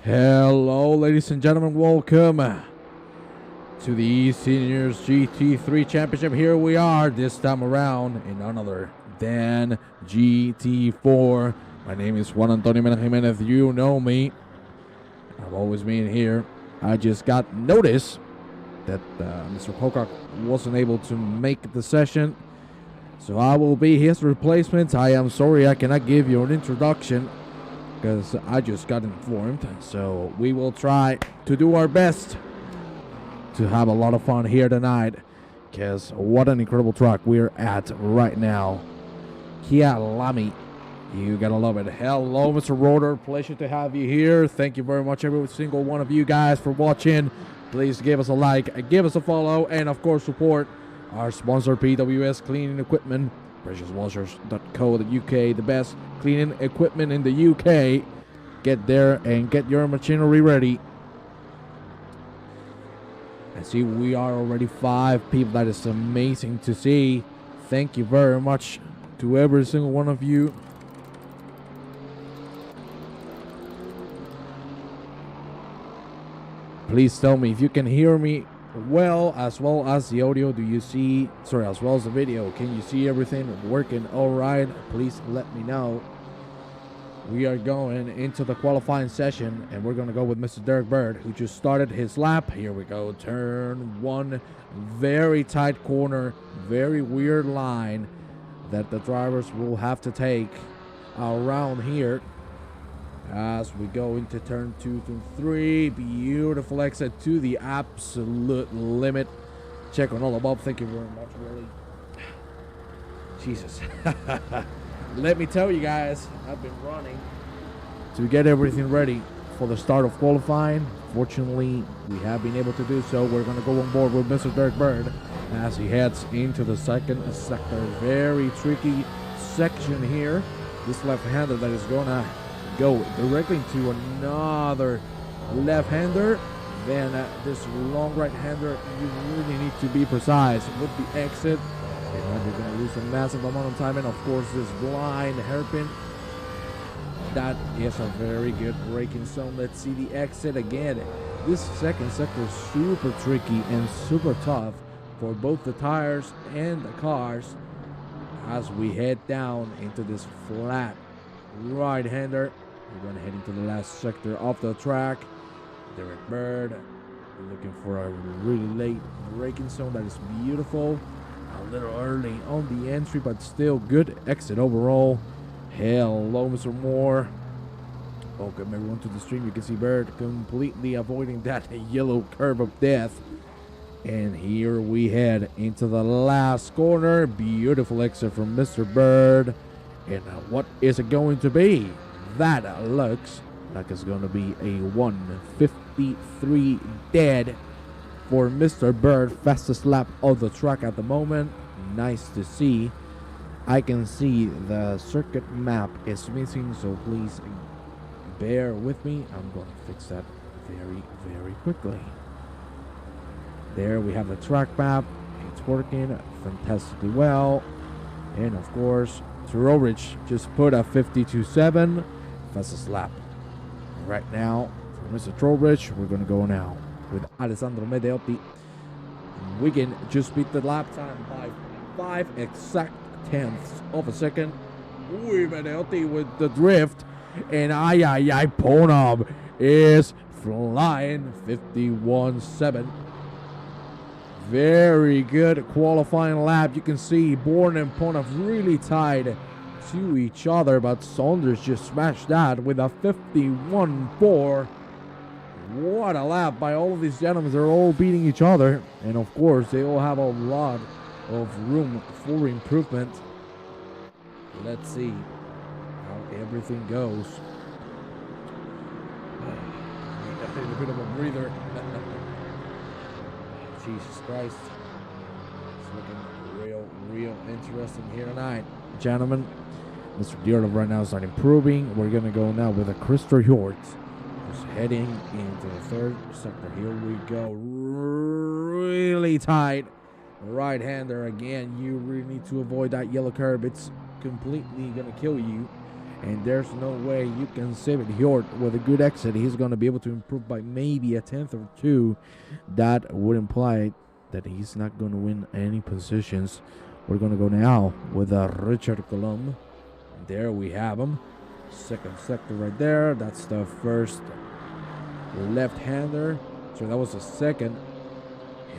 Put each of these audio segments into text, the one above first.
Hello, ladies and gentlemen. Welcome to the eSeniors GT3 Championship. Here we are this time around in none other than GT4. My name is Juan Antonio Mena Jimenez. You know me. I've always been here. I just got notice that Mr. Pocock wasn't able to make the session, so I will be his replacement. I am sorry I cannot give you an introduction, because I just got informed. So we will try to do our best to have a lot of fun here tonight, because what an incredible track we're at right now. Kyalami. You gotta love it. Hello, Mr. Rotor. Pleasure to have you here. Thank you very much, every single one of you guys, for watching. Please give us a like, give us a follow, and of course support our sponsor, PWS Cleaning Equipment. PreciousWashers.co.uk, the best cleaning equipment in the UK. Get there and get your machinery ready. I see we are already 5 people. That is amazing to see. Thank you very much to every single one of you. Please tell me if you can hear me well as the audio. Do you see, as well as the video, can you see everything working all right? Please let me know. We are going into the qualifying session, and we're going to go with Mr. Derek Bird, who just started his lap. Here we go. Turn 1. Very tight corner. Very weird line that the drivers will have to take around here as we go into turn 2 to 3. Beautiful exit to the absolute limit. Check on all above. Thank you very much, really. Jesus. Let me tell you guys, I've been running to get everything ready for the start of qualifying. Fortunately, we have been able to do so. We're going to go on board with Mr. Derek Bird as he heads into the second sector. Very tricky section here. This left-hander that is going to go directly into another left-hander. Then this long right-hander, you really need to be precise with the exit. And you're going to lose a massive amount of time. And of course, this blind hairpin, that is a very good braking zone. Let's see the exit again. This second sector is super tricky and super tough for both the tires and the cars as we head down into this flat right-hander. We're going to head into the last sector of the track. Derek Bird looking for a really late braking zone that is beautiful. A little early on the entry, but still good exit overall. Hello, Mr. Moore. Welcome everyone to the stream. You can see Bird completely avoiding that yellow curve of death. And here we head into the last corner. Beautiful exit from Mr. Bird. And what is it going to be? That looks like it's going to be a 1:53 dead for Mr. Bird. Fastest lap of the track at the moment. Nice to see. I can see the circuit map is missing, so please bear with me. I'm going to fix that very, very quickly. There we have the track map. It's working fantastically well. And of course, Trowbridge just put a 52.7. Fastest lap right now for Mr. Trowbridge. We're going to go now with Alessandro Medelli. Wigan just beat the lap time by 5 exact tenths of a second. Ooh, Medelli with the drift. And Ponab is flying 51.7. Very good qualifying lap. You can see Bourne and Ponab really tied to each other, but Saunders just smashed that with a 51.4. What a lap by all of these gentlemen. They're all beating each other, and of course they all have a lot of room for improvement. Let's see how everything goes. A bit of a breather. Jesus Christ, it's looking real interesting here tonight, gentlemen. Mr. Diorlov right now is not improving. We're going to go now with a Christopher Hjort, who's heading into the third sector. Here we go. Really tight right-hander again. You really need to avoid that yellow curb. It's completely going to kill you. and there's no way you can save it. Hjort, with a good exit, he's going to be able to improve by maybe a tenth or two. That would imply that he's not going to win any positions. We're going to go now with Richard Columba. There we have him. Second sector right there. That's the first left-hander. So that was the second,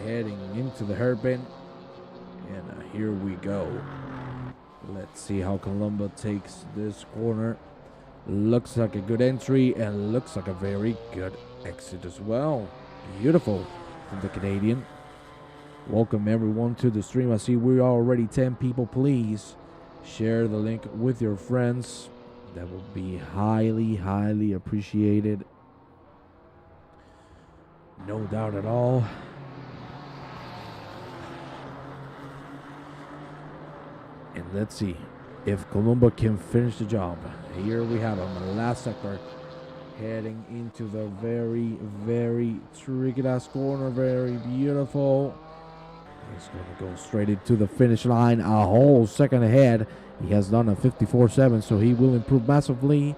heading into the hairpin. And here we go. Let's see how Columba takes this corner. Looks like a good entry and looks like a very good exit as well. Beautiful from the Canadian. Welcome everyone to the stream. I see we're already 10 people. Please share the link with your friends. That would be highly, highly appreciated. No doubt at all. And let's see if Columba can finish the job. Here we have him, the last sector, heading into the very, very tricky last corner. Very beautiful. He's going to go straight into the finish line, a whole second ahead. He has done a 54.7, so he will improve massively.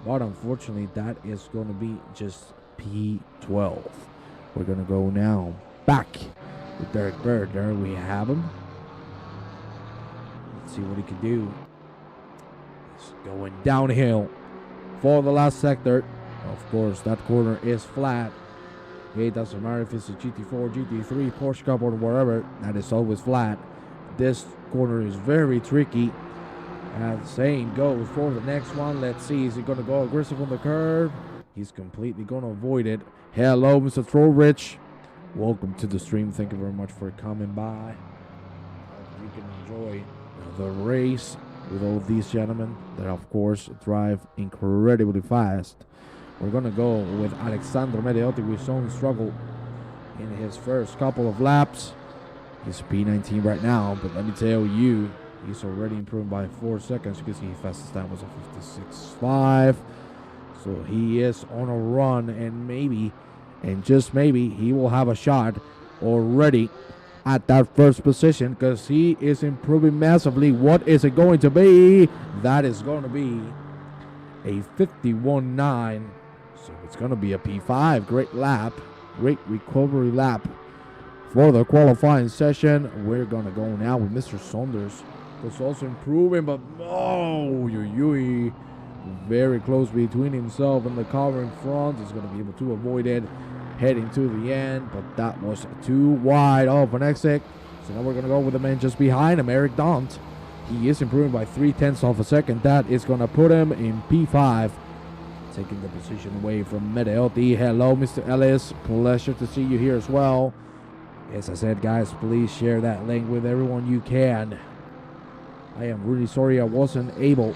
But unfortunately, that is going to be just P12. We're going to go now back with Derek Bird. There we have him. Let's see what he can do. He's going downhill for the last sector. Of course, that corner is flat. It doesn't matter if it's a GT4, GT3, Porsche Cup, or wherever, that is always flat. This corner is very tricky. And the same goes for the next one. Let's see, is he going to go aggressive on the curve? He's completely going to avoid it. Hello, Mr. Trowrich. Welcome to the stream. Thank you very much for coming by. You can enjoy the race with all of these gentlemen that, of course, drive incredibly fast. We're going to go with Alessandro Medelli with some struggle in his first couple of laps. He's P19 right now, but let me tell you, he's already improved by 4 seconds. You can see his fastest time was a 56.5. So he is on a run, and maybe, and just maybe, he will have a shot already at that first position because he is improving massively. What is it going to be? That is going to be a 51.9. So it's going to be a P5. Great lap. Great recovery lap for the qualifying session. We're going to go now with Mr. Saunders. Who's also improving, but very close between himself and the car in front. He's going to be able to avoid it heading to the end, but that was too wide of an exit. So now we're going to go with the man just behind him, Eric Daunt. He is improving by 0.3 of a second. That is going to put him in P5. Taking the position away from Medelli. Hello, Mr. Ellis. Pleasure to see you here as well. As I said, guys, please share that link with everyone you can. I am really sorry I wasn't able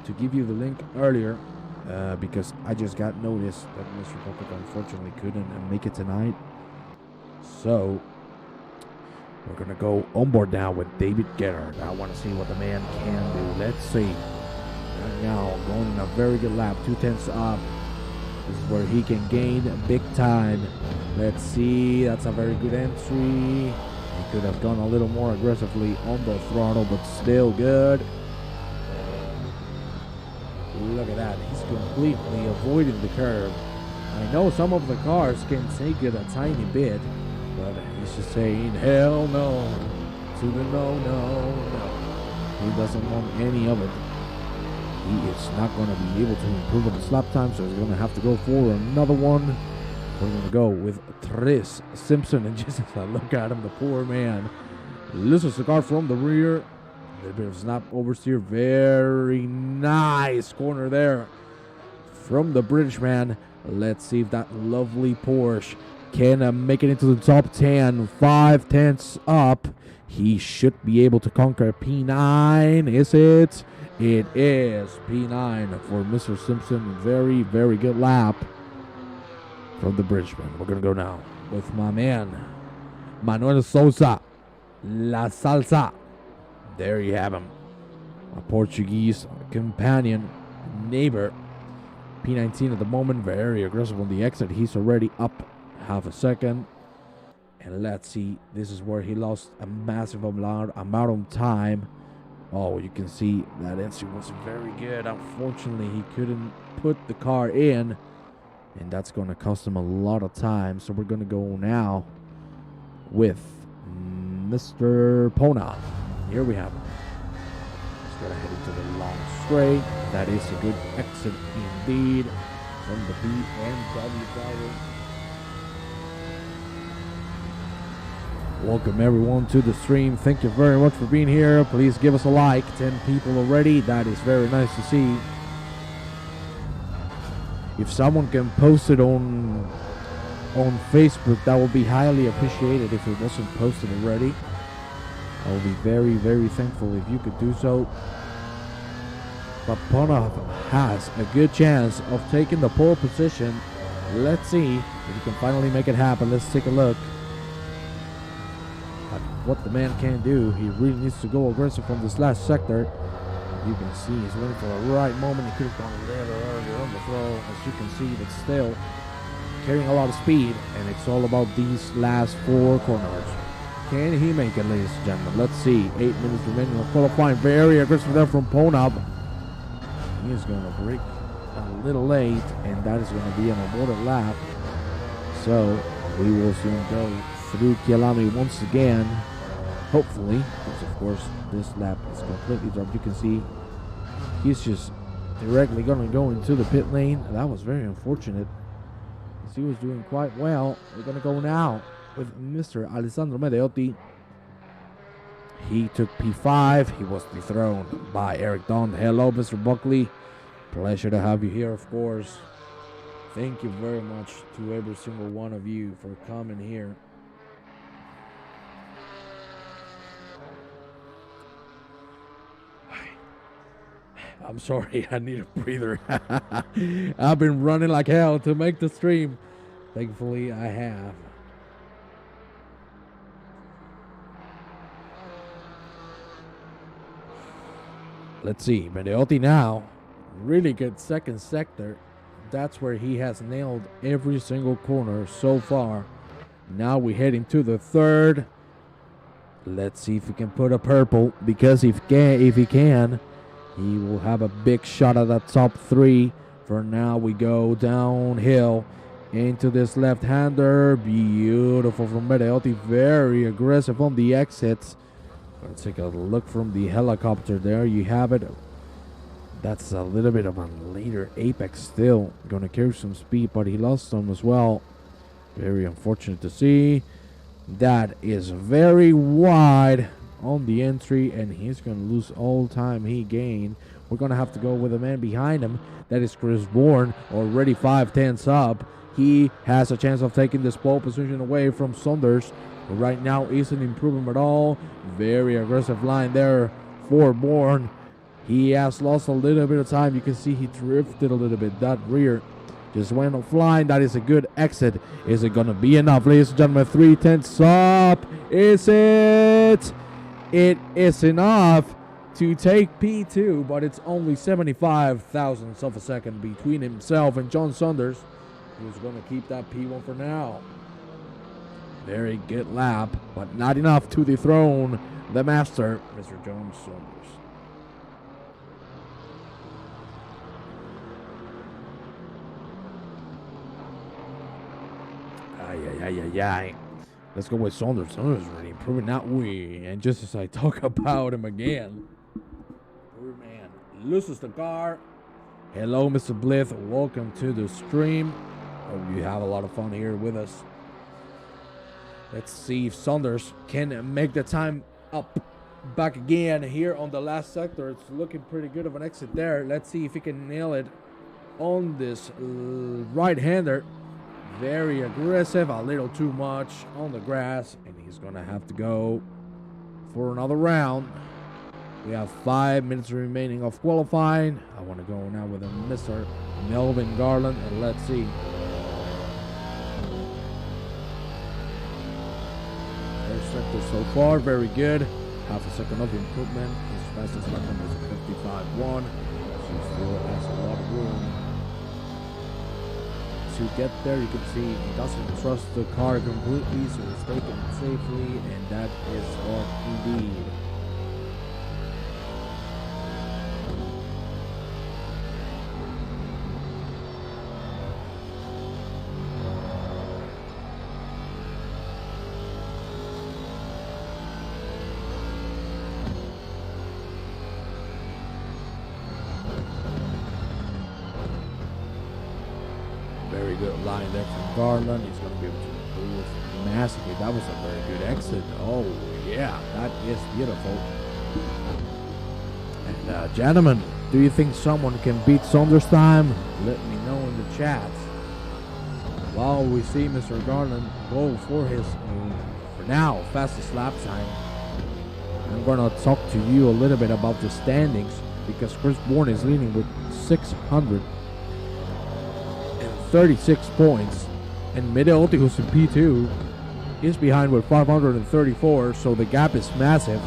to give you the link earlier because I just got notice that Mr. Republic unfortunately couldn't make it tonight. So we're going to go on board now with David Gerhard. I want to see what the man can do. Let's see. Right now, going in a very good lap, 0.2 up. This is where he can gain big time. Let's see, that's a very good entry. He could have gone a little more aggressively on the throttle, but still good. Look at that, he's completely avoiding the curve. I know some of the cars can take it a tiny bit, but he's just saying, hell no, to the no, no, no. He doesn't want any of it. He is not going to be able to improve on his lap time, so he's going to have to go for another one. We're going to go with Tris Simpson, and just as I look at him, the poor man loses the car from the rear. A little bit of snap oversteer. Very nice corner there from the British man. Let's see if that lovely Porsche can make it into the top 10. 0.5 up. He should be able to conquer P9. Is it? It is P9 for Mr. Simpson. Very, very good lap from the Bridgeman. We're going to go now with my man, Manuel Sousa, La Salsa. There you have him. A Portuguese companion, neighbor. P19 at the moment, very aggressive on the exit. He's already up half a second. And let's see, this is where he lost a massive amount of time. Oh, you can see that entry was very good. Unfortunately, he couldn't put the car in, and that's going to cost him a lot of time. So we're going to go now with Mr. Pona. Here we have him. He's going to head into the long straight. That is a good exit indeed from the BMW driver. Welcome everyone to the stream. Thank you very much for being here. Please give us a like. 10 people already. That is very nice to see. If someone can post it on Facebook, that would be highly appreciated. If it wasn't posted already, I will be very, very thankful if you could do so. But Ponov has a good chance of taking the pole position. Let's see if he can finally make it happen. Let's take a look at what the man can do. He really needs to go aggressive from this last sector. You can see he's waiting for the right moment. He could have gone a little earlier on the throw, as you can see, but still carrying a lot of speed, and it's all about these last 4 corners. Can he make it, ladies and gentlemen? Let's see. 8 minutes remaining on qualifying. Very aggressive there from Ponab. He is going to break a little late, and that is going to be an aborted lap. So we will soon go through Kyalami once again, hopefully, because of course this lap is completely dropped. You can see he's just directly going to go into the pit lane. That was very unfortunate, because he was doing quite well. We're going to go now with Mr. Alessandro Medelli. He took P5. He was dethroned by Eric Don. Hello, Mr. Buckley. Pleasure to have you here, of course. Thank you very much to every single one of you for coming here. I'm sorry, I need a breather. I've been running like hell to make the stream. Thankfully, I have. Let's see, Medeotti now, really good second sector. That's where he has nailed every single corner so far. Now we head into the third. Let's see if we can put a purple, because if he can, he will have a big shot at the top 3. For now, we go downhill into this left-hander. Beautiful from Medeotti, very aggressive on the exits. Let's take a look from the helicopter there. You have it. That's a little bit of a later apex still. Going to carry some speed, but he lost some as well. Very unfortunate to see. That is very wide on the entry, and he's going to lose all time he gained. We're going to have to go with the man behind him. That is Chris Bourne, already 5/10 up. He has a chance of taking this pole position away from Saunders. Right now isn't improving at all. Very aggressive line there for Bourne. He has lost a little bit of time. You can see he drifted a little bit. That rear just went offline. That is a good exit. Is it going to be enough, ladies and gentlemen? 3/10 up. Is it? It is enough to take P2, but it's only 75 thousandths of a second between himself and John Saunders, who's going to keep that P1 for now. Very good lap, but not enough to dethrone the master, Mr. John Saunders. Ay. Let's go with Saunders. Saunders is really improving, not we. And just as I talk about him again, poor man loses the car. Hello, Mr. Blith. Welcome to the stream. Hope you have a lot of fun here with us. Let's see if Saunders can make the time up back again here on the last sector. It's looking pretty good of an exit there. Let's see if he can nail it on this right-hander. Very aggressive, a little too much on the grass, and he's going to have to go for another round. We have 5 minutes remaining of qualifying. I want to go now with a Mr. Melvin Garland, and let's see. First sector so far, very good. Half a second of improvement. His fastest lap time is 55.1. She still has a lot of room to get there. You can see he doesn't trust the car completely, so he's taking it safely, and that is what he needs. Very good line there from Garland. He's going to be able to improve massively. That was a very good exit. Oh, yeah, that is beautiful. And gentlemen, do you think someone can beat Saunders' time? Let me know in the chat. While we see Mr. Garland go for his, for now, fastest lap time, I'm going to talk to you a little bit about the standings, because Chris Bourne is leading with 636 points, and Medelli, who's in P2, is behind with 534, so the gap is massive.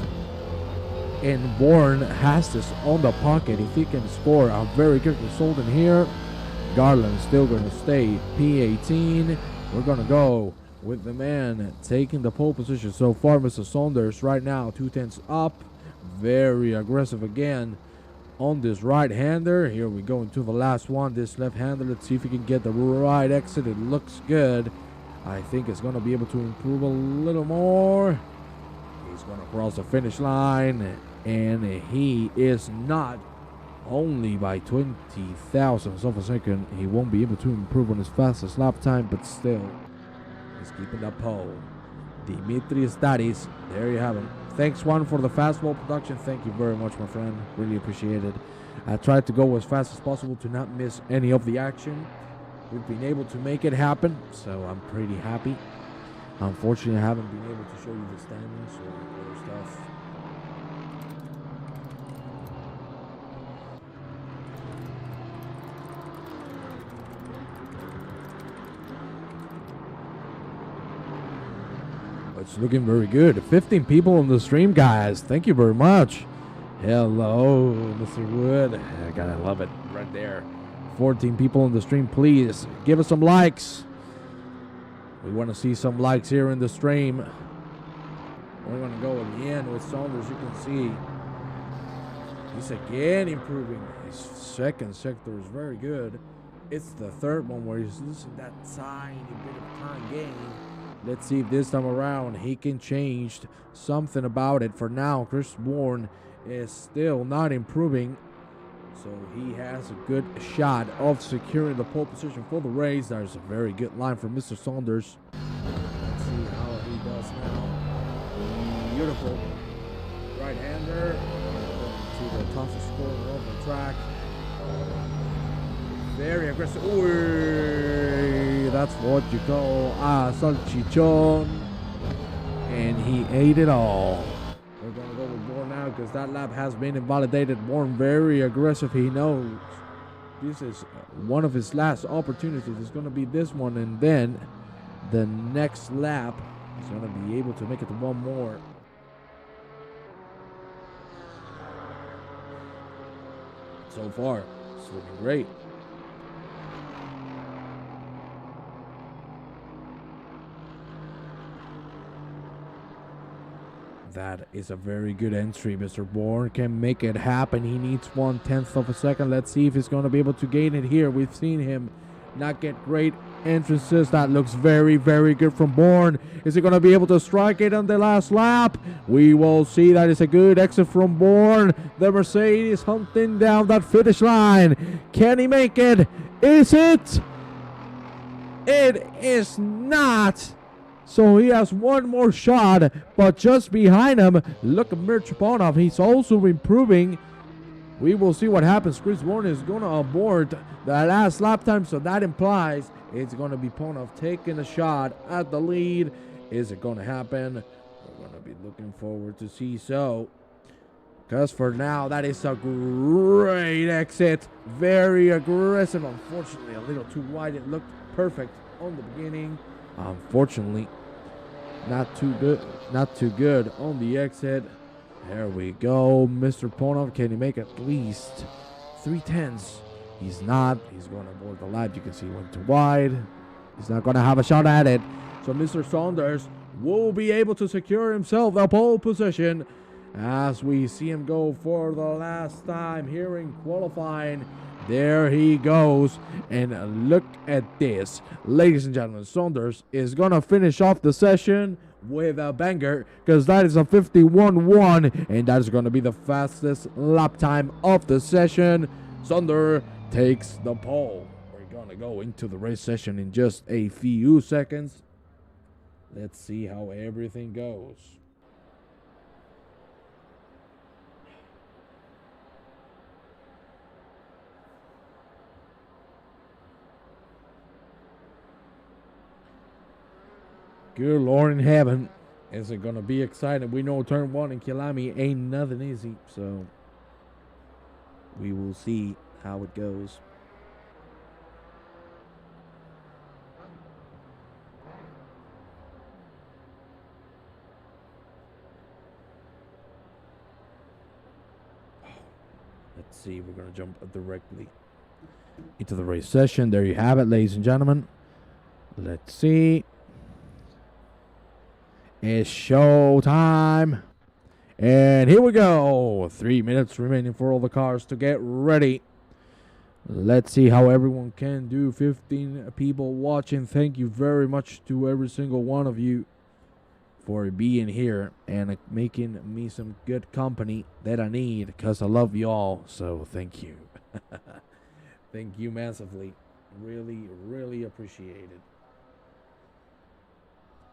And Bourne has this on the pocket. If he can score a very good result in here, Garland's still going to stay P18. We're going to go with the man taking the pole position so far, Mr. Saunders, right now 2/10 up. Very aggressive again on this right-hander. Here we go into the last one. This left-hander, let's see if he can get the right exit. It looks good. I think it's going to be able to improve a little more. He's going to cross the finish line, and he is not only by 20 thousandths of a second. He won't be able to improve on his fastest lap time, but still, he's keeping that pole. Dimitri Statis, there you have him. Thanks, Juan, for the fastball production. Thank you very much, my friend. Really appreciate it. I tried to go as fast as possible to not miss any of the action. We've been able to make it happen, so I'm pretty happy. Unfortunately, I haven't been able to show you the standings or other stuff. It's looking very good. 15 people on the stream, guys. Thank you very much. Hello, Mr. Wood. I gotta love it right there. 14 people on the stream. Please give us some likes. We want to see some likes here in the stream. We're going to go at the end with Saunders. You can see he's again improving. His second sector is very good. It's the third one where he's losing that tiny bit of time gain. Let's see if this time around he can change something about it. For now, Chris Bourne is still not improving, so he has a good shot of securing the pole position for the race. There's a very good line from Mr. Saunders. Let's see how he does now. Beautiful right-hander to the toughest corner of the track. Very aggressive. Ooh, that's what you call a salchichon. And he ate it all. We're going to go with Bourne now because that lap has been invalidated. Bourne very aggressive. He knows this is one of his last opportunities. It's going to be this one, and then the next lap he's going to be able to make it to one more. So far, it's looking great. That is a very good entry. Mr. Bourne can make it happen. He needs 1/10 of a second. Let's see if he's going to be able to gain it here. We've seen him not get great entrances. That looks very, very good from Bourne. Is he going to be able to strike it on the last lap? We will see. That is a good exit from Bourne. The Mercedes hunting down that finish line. Can he make it? Is it? It is not. So he has one more shot, but just behind him, look at Mirchaponov. He's also improving. We will see what happens. Chris Bourne is going to abort the last lap time, so that implies it's going to be Ponov taking a shot at the lead. Is it going to happen? We're going to be looking forward to see so. Because for now, that is a great exit. Very aggressive. Unfortunately, a little too wide. It looked perfect on the beginning. Unfortunately, not too good on the exit. There we go. Mr. Ponov, can he make at least 3/10? He's not. He's going to board the lap. You can see he went too wide. He's not going to have a shot at it. So Mr. Saunders will be able to secure himself the pole position as we see him go for the last time here in qualifying. There he goes, and look at this. Ladies and gentlemen, Saunders is going to finish off the session with a banger because that is a 51-1, and that is going to be the fastest lap time of the session. Saunders takes the pole. We're going to go into the race session in just a few seconds. Let's see how everything goes. Good Lord in heaven. Is it going to be exciting? We know turn 1 in Kyalami ain't nothing easy. So we will see how it goes. Let's see. We're going to jump directly into the race session. There you have it, ladies and gentlemen. Let's see. It's show time. And here we go. 3 minutes remaining for all the cars to get ready. Let's see how everyone can do. 15 people watching. Thank you very much to every single one of you for being here and making me some good company that I need, because I love you all. So thank you. Thank you massively. Really, really appreciate it.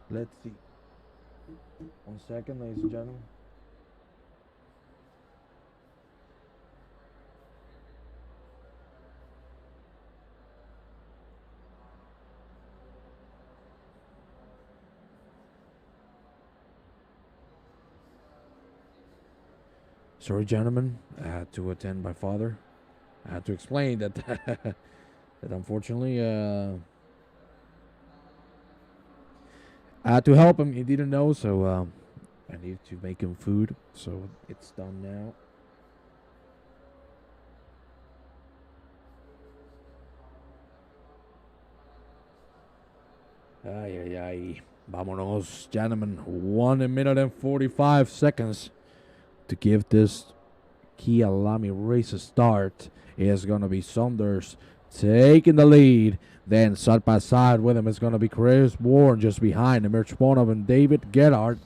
Let's see. 1 second, ladies and gentlemen. Sorry, gentlemen. I had to attend my father. I had to explain that that unfortunately I had to help him. He didn't know, so I needed to make him food. So it's done now. Ay, ay, ay. Vámonos, gentlemen. 1 minute and 45 seconds to give this Kyalami race a start. Is going to be Saunders taking the lead. Then side by side with him is going to be Chris Warren just behind him. Mirchponov and David Gerhardt.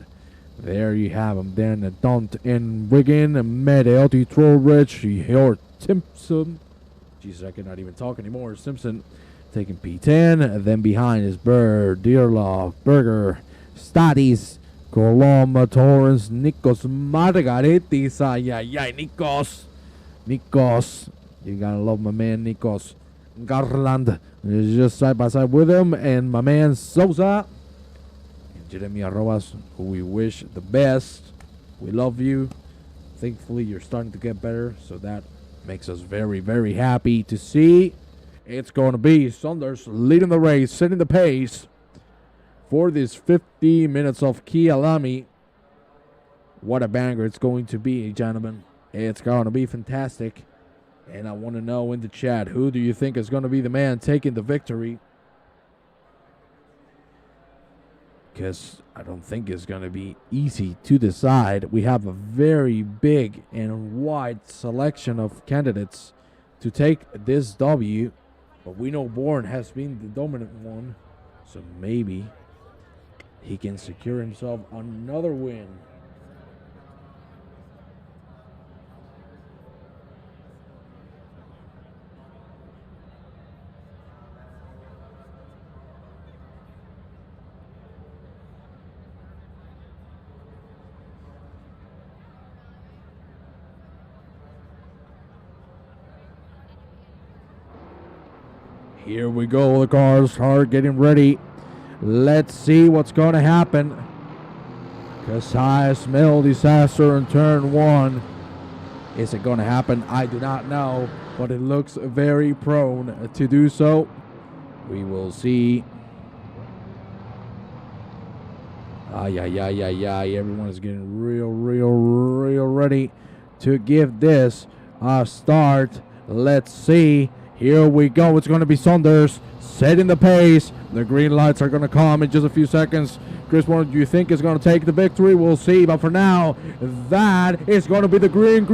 There you have him. Then Dunt in Wigan, Medelli, Trollridge, Hort Simpson. Jesus, I cannot even talk anymore. Simpson taking P10. And then behind is Bird, Dearlove, Berger, Stadis, Columba, Torrance, Nikos, Margaritis. Ay, ay, ay, Nikos. You gotta love my man, Nikos. Garland is just side by side with him, and my man Sosa and Jeremy Arrobas, who we wish the best. We love you. Thankfully, you're starting to get better, so that makes us very, very happy to see. It's going to be Saunders leading the race, setting the pace for this 50 minutes of Kyalami. What a banger it's going to be, gentlemen. It's going to be fantastic. And I want to know in the chat, who do you think is going to be the man taking the victory? Because I don't think it's going to be easy to decide. We have a very big and wide selection of candidates to take this W. But we know Bourne has been the dominant one. So maybe he can secure himself another win. Here we go. The cars are getting ready. Let's see what's going to happen. Because I smell disaster in turn 1. Is it going to happen? I do not know. But it looks very prone to do so. We will see. Ay, ay, ay, ay, ay. Everyone is getting real ready to give this a start. Let's see. Here we go. It's going to be Saunders setting the pace. The green lights are going to come in just a few seconds. Chris Warren, do you think is going to take the victory? We'll see. But for now, that is going to be the green.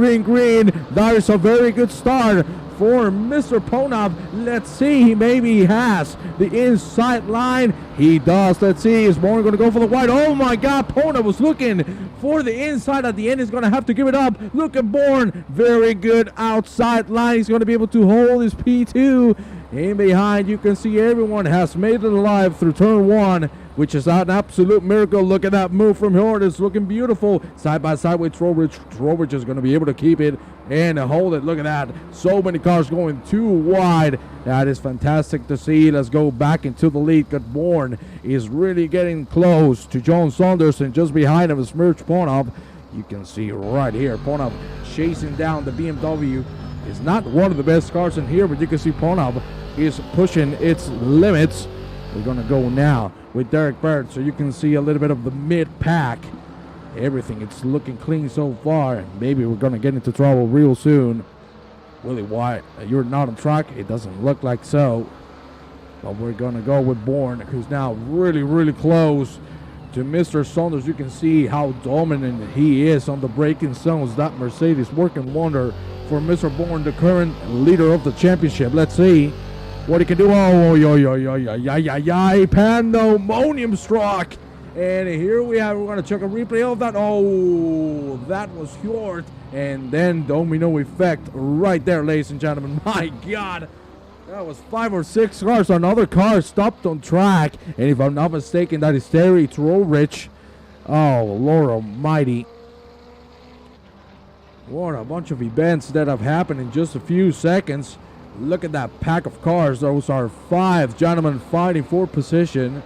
That is a very good start for Mr. Ponab. Let's see. Maybe he has the inside line. He does. Let's see. Is Warren going to go for the white? Oh, my God. Ponab was looking for the inside. At the end, he's going to have to give it up. Look at Bourne. Very good outside line. He's going to be able to hold his P2. In behind, you can see everyone has made it alive through turn 1, which is an absolute miracle. Look at that move from Horde. It's looking beautiful. Side by side with Trowbridge. Trowbridge is going to be able to keep it and hold it. Look at that. So many cars going too wide. That is fantastic to see. Let's go back into the lead. Good Bourne is really getting close to John Saunders, and just behind him is Merch Ponov. You can see right here, Ponov chasing down the BMW. Is not one of the best cars in here, but you can see Ponov is pushing its limits. We're going to go now with Derek Bird, so you can see a little bit of the mid-pack. Everything, it's looking clean so far. Maybe we're going to get into trouble real soon. Willie White, you're not on track. It doesn't look like so. But we're going to go with Bourne, who's now really, really close to Mr. Saunders. You can see how dominant he is on the braking zones. That Mercedes working wonder for Mr. Bourne, the current leader of the championship. Let's see what he can do. Pandemonium struck. And here we have, we're going to check a replay of that. Oh, that was short. And then domino effect right there, ladies and gentlemen. My God. That was 5 or 6 cars. Another car stopped on track. And if I'm not mistaken, that is Terry Trowbridge. Oh, Lord almighty. What a bunch of events that have happened in just a few seconds. Look at that pack of cars. Those are 5 gentlemen fighting for position.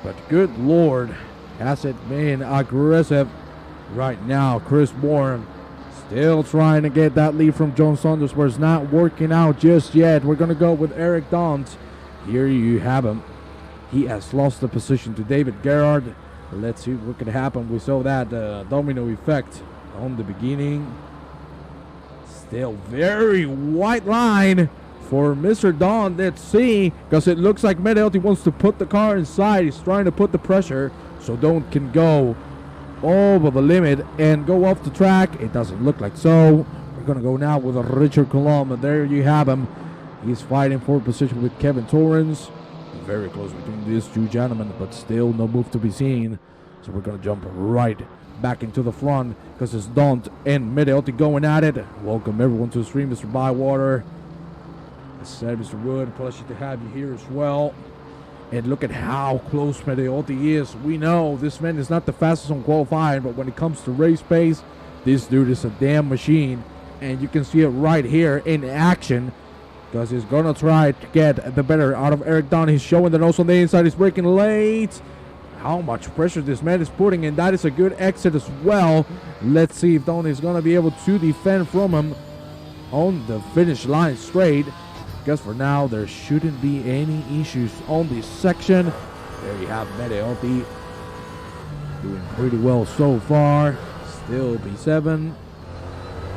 But good Lord, has it been aggressive right now. Chris Bourne still trying to get that lead from John Saunders, but it's not working out just yet. We're going to go with Eric Daunt. Here you have him. He has lost the position to David Gerard. Let's see what could happen. We saw that domino effect on the beginning. Still very white line for Mr. Don. Let's see, because it looks like Medelli wants to put the car inside. He's trying to put the pressure so Don can go over the limit and go off the track. It doesn't look like so. We're going to go now with Richard Columba. There you have him. He's fighting for position with Kevin Torrens. Very close between these two gentlemen, but still no move to be seen. So we're going to jump right back into the front because it's Daunt and Medelli going at it. Welcome everyone to the stream, Mr. Bywater. As said, Mr. Wood, pleasure to have you here as well. And look at how close Medelli is. We know this man is not the fastest on qualifying, but when it comes to race pace, this dude is a damn machine. And you can see it right here in action, because he's going to try to get the better out of Eric Dunn. He's showing the nose on the inside. He's braking late. How much pressure this man is putting, and that is a good exit as well. Let's see if Dunn is going to be able to defend from him on the finish line straight. Because for now, there shouldn't be any issues on this section. There you have Medelli doing pretty well so far. Still P7.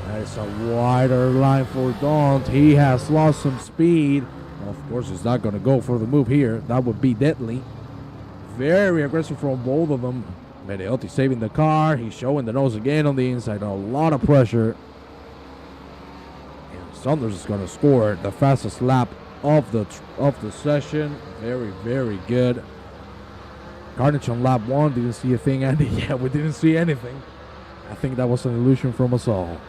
That is a wider line for Daunt. He has lost some speed. Of course, he's not going to go for the move here. That would be deadly. Very aggressive from both of them. Medelli saving the car. He's showing the nose again on the inside. A lot of pressure. And Saunders is going to score the fastest lap of the session. Very, very good. Carnage on lap 1. Didn't see a thing, Andy. Yeah, we didn't see anything. I think that was an illusion from us all.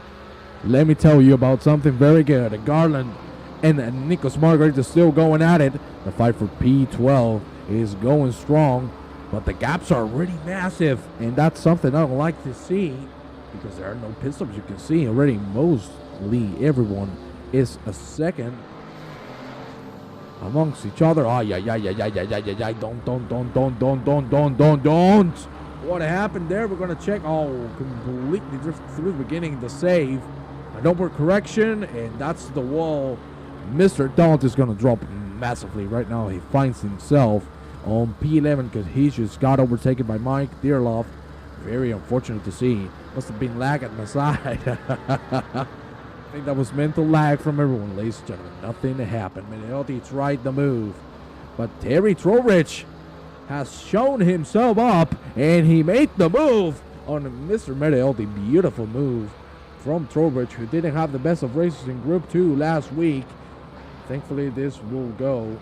Let me tell you about something very good. Garland and Nikos Margaret are still going at it. The fight for P12 is going strong, but the gaps are really massive, and that's something I don't like to see because there are no pit stops. You can see already mostly everyone is a second amongst each other. Oh, yeah. Don't. What happened there? We're going to check. Oh, completely drifted through the beginning. The save. A number correction, and that's the wall. Mr. Daunt is going to drop massively right now. He finds himself on P11 because he just got overtaken by Mike Dearloff. Very unfortunate to see. Must have been lag at my side. I think that was mental lag from everyone, ladies and gentlemen. Nothing happened. Medelli tried the move, but Terry Trowbridge has shown himself up, and he made the move on Mr. Medelli. Beautiful move from Trowbridge, who didn't have the best of races in Group 2 last week. Thankfully, this will go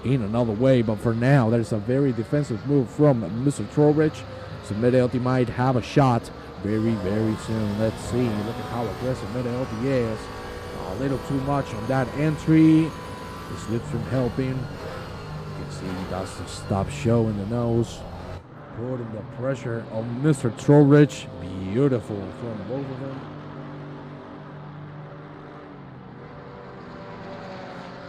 in another way, but for now, there's a very defensive move from Mr. Trowbridge. So Medelli might have a shot very, very soon. Let's see. Look at how aggressive Medelli is. A little too much on that entry. The slipstream helping. You can see he does the stop show in the nose. Putting the pressure on Mr. Trowbridge. Beautiful from both of them.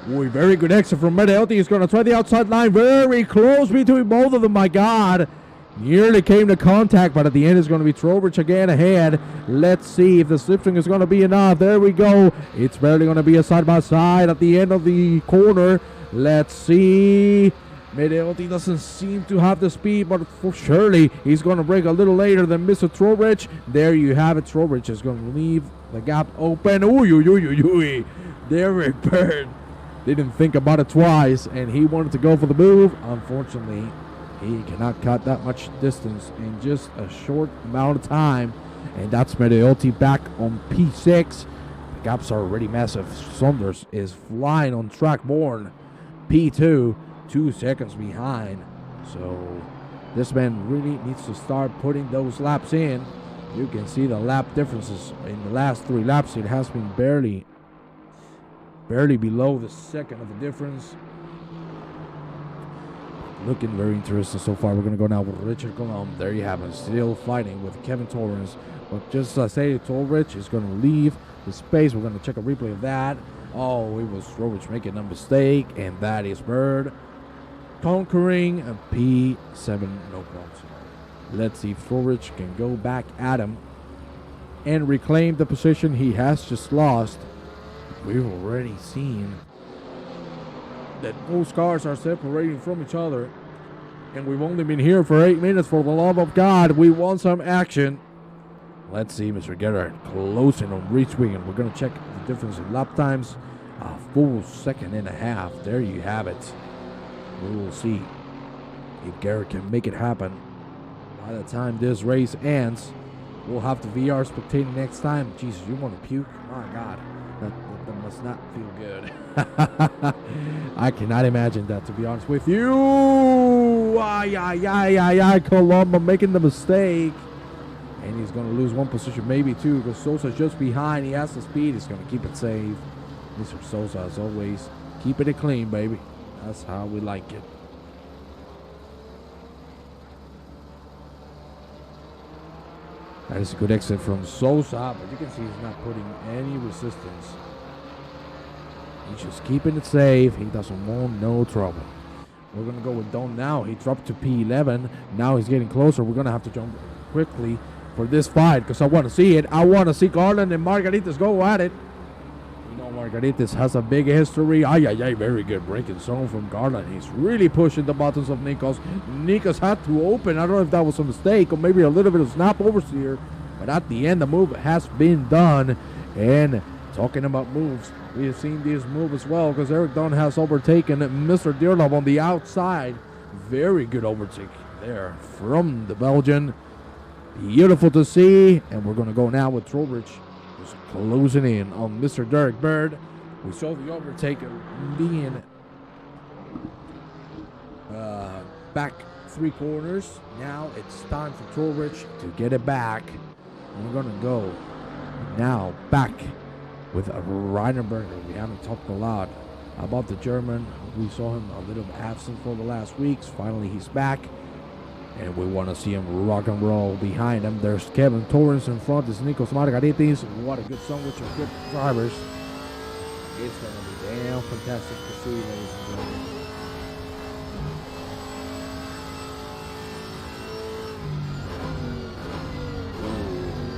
Ooh, very good exit from Medelli. He's going to try the outside line. Very close between both of them. My God. Nearly came to contact, but at the end it's going to be Trowbridge again ahead. Let's see if the slipstream is going to be enough. There we go. It's barely going to be a side-by-side at the end of the corner. Let's see. Medelli doesn't seem to have the speed, but for surely he's going to break a little later than Mr. Trowbridge. There you have it. Trowbridge is going to leave the gap open. Ooh. Derek Bird didn't think about it twice, and he wanted to go for the move. Unfortunately, he cannot cut that much distance in just a short amount of time. And that's Medelli back on P6. The gaps are already massive. Saunders is flying on track born. P2, 2 seconds behind. So this man really needs to start putting those laps in. You can see the lap differences in the last 3 laps. It has been barely below the second of the difference. Looking very interesting so far. We're going to go now with Richard Columba. There you have it. Still fighting with Kevin Torrance. But just as I say, Torrance is going to leave the space. We're going to check a replay of that. Oh, it was Trowbridge making a mistake. And that is Bird conquering a P7. No problems. Let's see if Trowbridge can go back at him and reclaim the position he has just lost. We've already seen that those cars are separating from each other, and we've only been here for 8 minutes. For the love of God, we want some action. Let's see Mr. Gerard closing on Reachwing, and we're going to check the difference in lap times. A full 1.5 seconds. There you have it. We will see if Garrett can make it happen. By the time this race ends, we'll have the VR spectating next time. Jesus, you want to puke? My God. That must not feel good. I cannot imagine that, to be honest with you. Columba making the mistake. And he's going to lose 1 position, maybe 2, because Sosa's just behind. He has the speed. He's going to keep it safe. Mr. Sosa, as always, keeping it clean, baby. That's how we like it. That is a good exit from Sosa, but you can see he's not putting any resistance. He's just keeping it safe. He doesn't want no trouble. We're going to go with Don now. He dropped to P11. Now he's getting closer. We're going to have to jump quickly for this fight because I want to see it. I want to see Garland and Margaritas go at it. You know, Margaritas has a big history. Very good breaking zone from Garland. He's really pushing the buttons of Nikos. Nikos had to open. I don't know if that was a mistake or maybe a little bit of snap oversteer. But at the end, the move has been done. And talking about moves, we have seen this move as well because Eric Dunn has overtaken Mr. Deerlove on the outside. Very good overtake there from the Belgian. Beautiful to see. And we're going to go now with Trowbridge just closing in on Mr. Derek Bird. We saw the overtake being back 3 corners. Now it's time for Trowbridge to get it back. And we're going to go now back with Reinerberger. We haven't talked a lot about the German. We saw him a little absent for the last weeks. Finally, he's back. And we want to see him rock and roll behind him. There's Kevin Torrance in front. There's Nikos Margaritis. What a good sandwich of good drivers. It's going to be damn fantastic to see, ladies and gentlemen.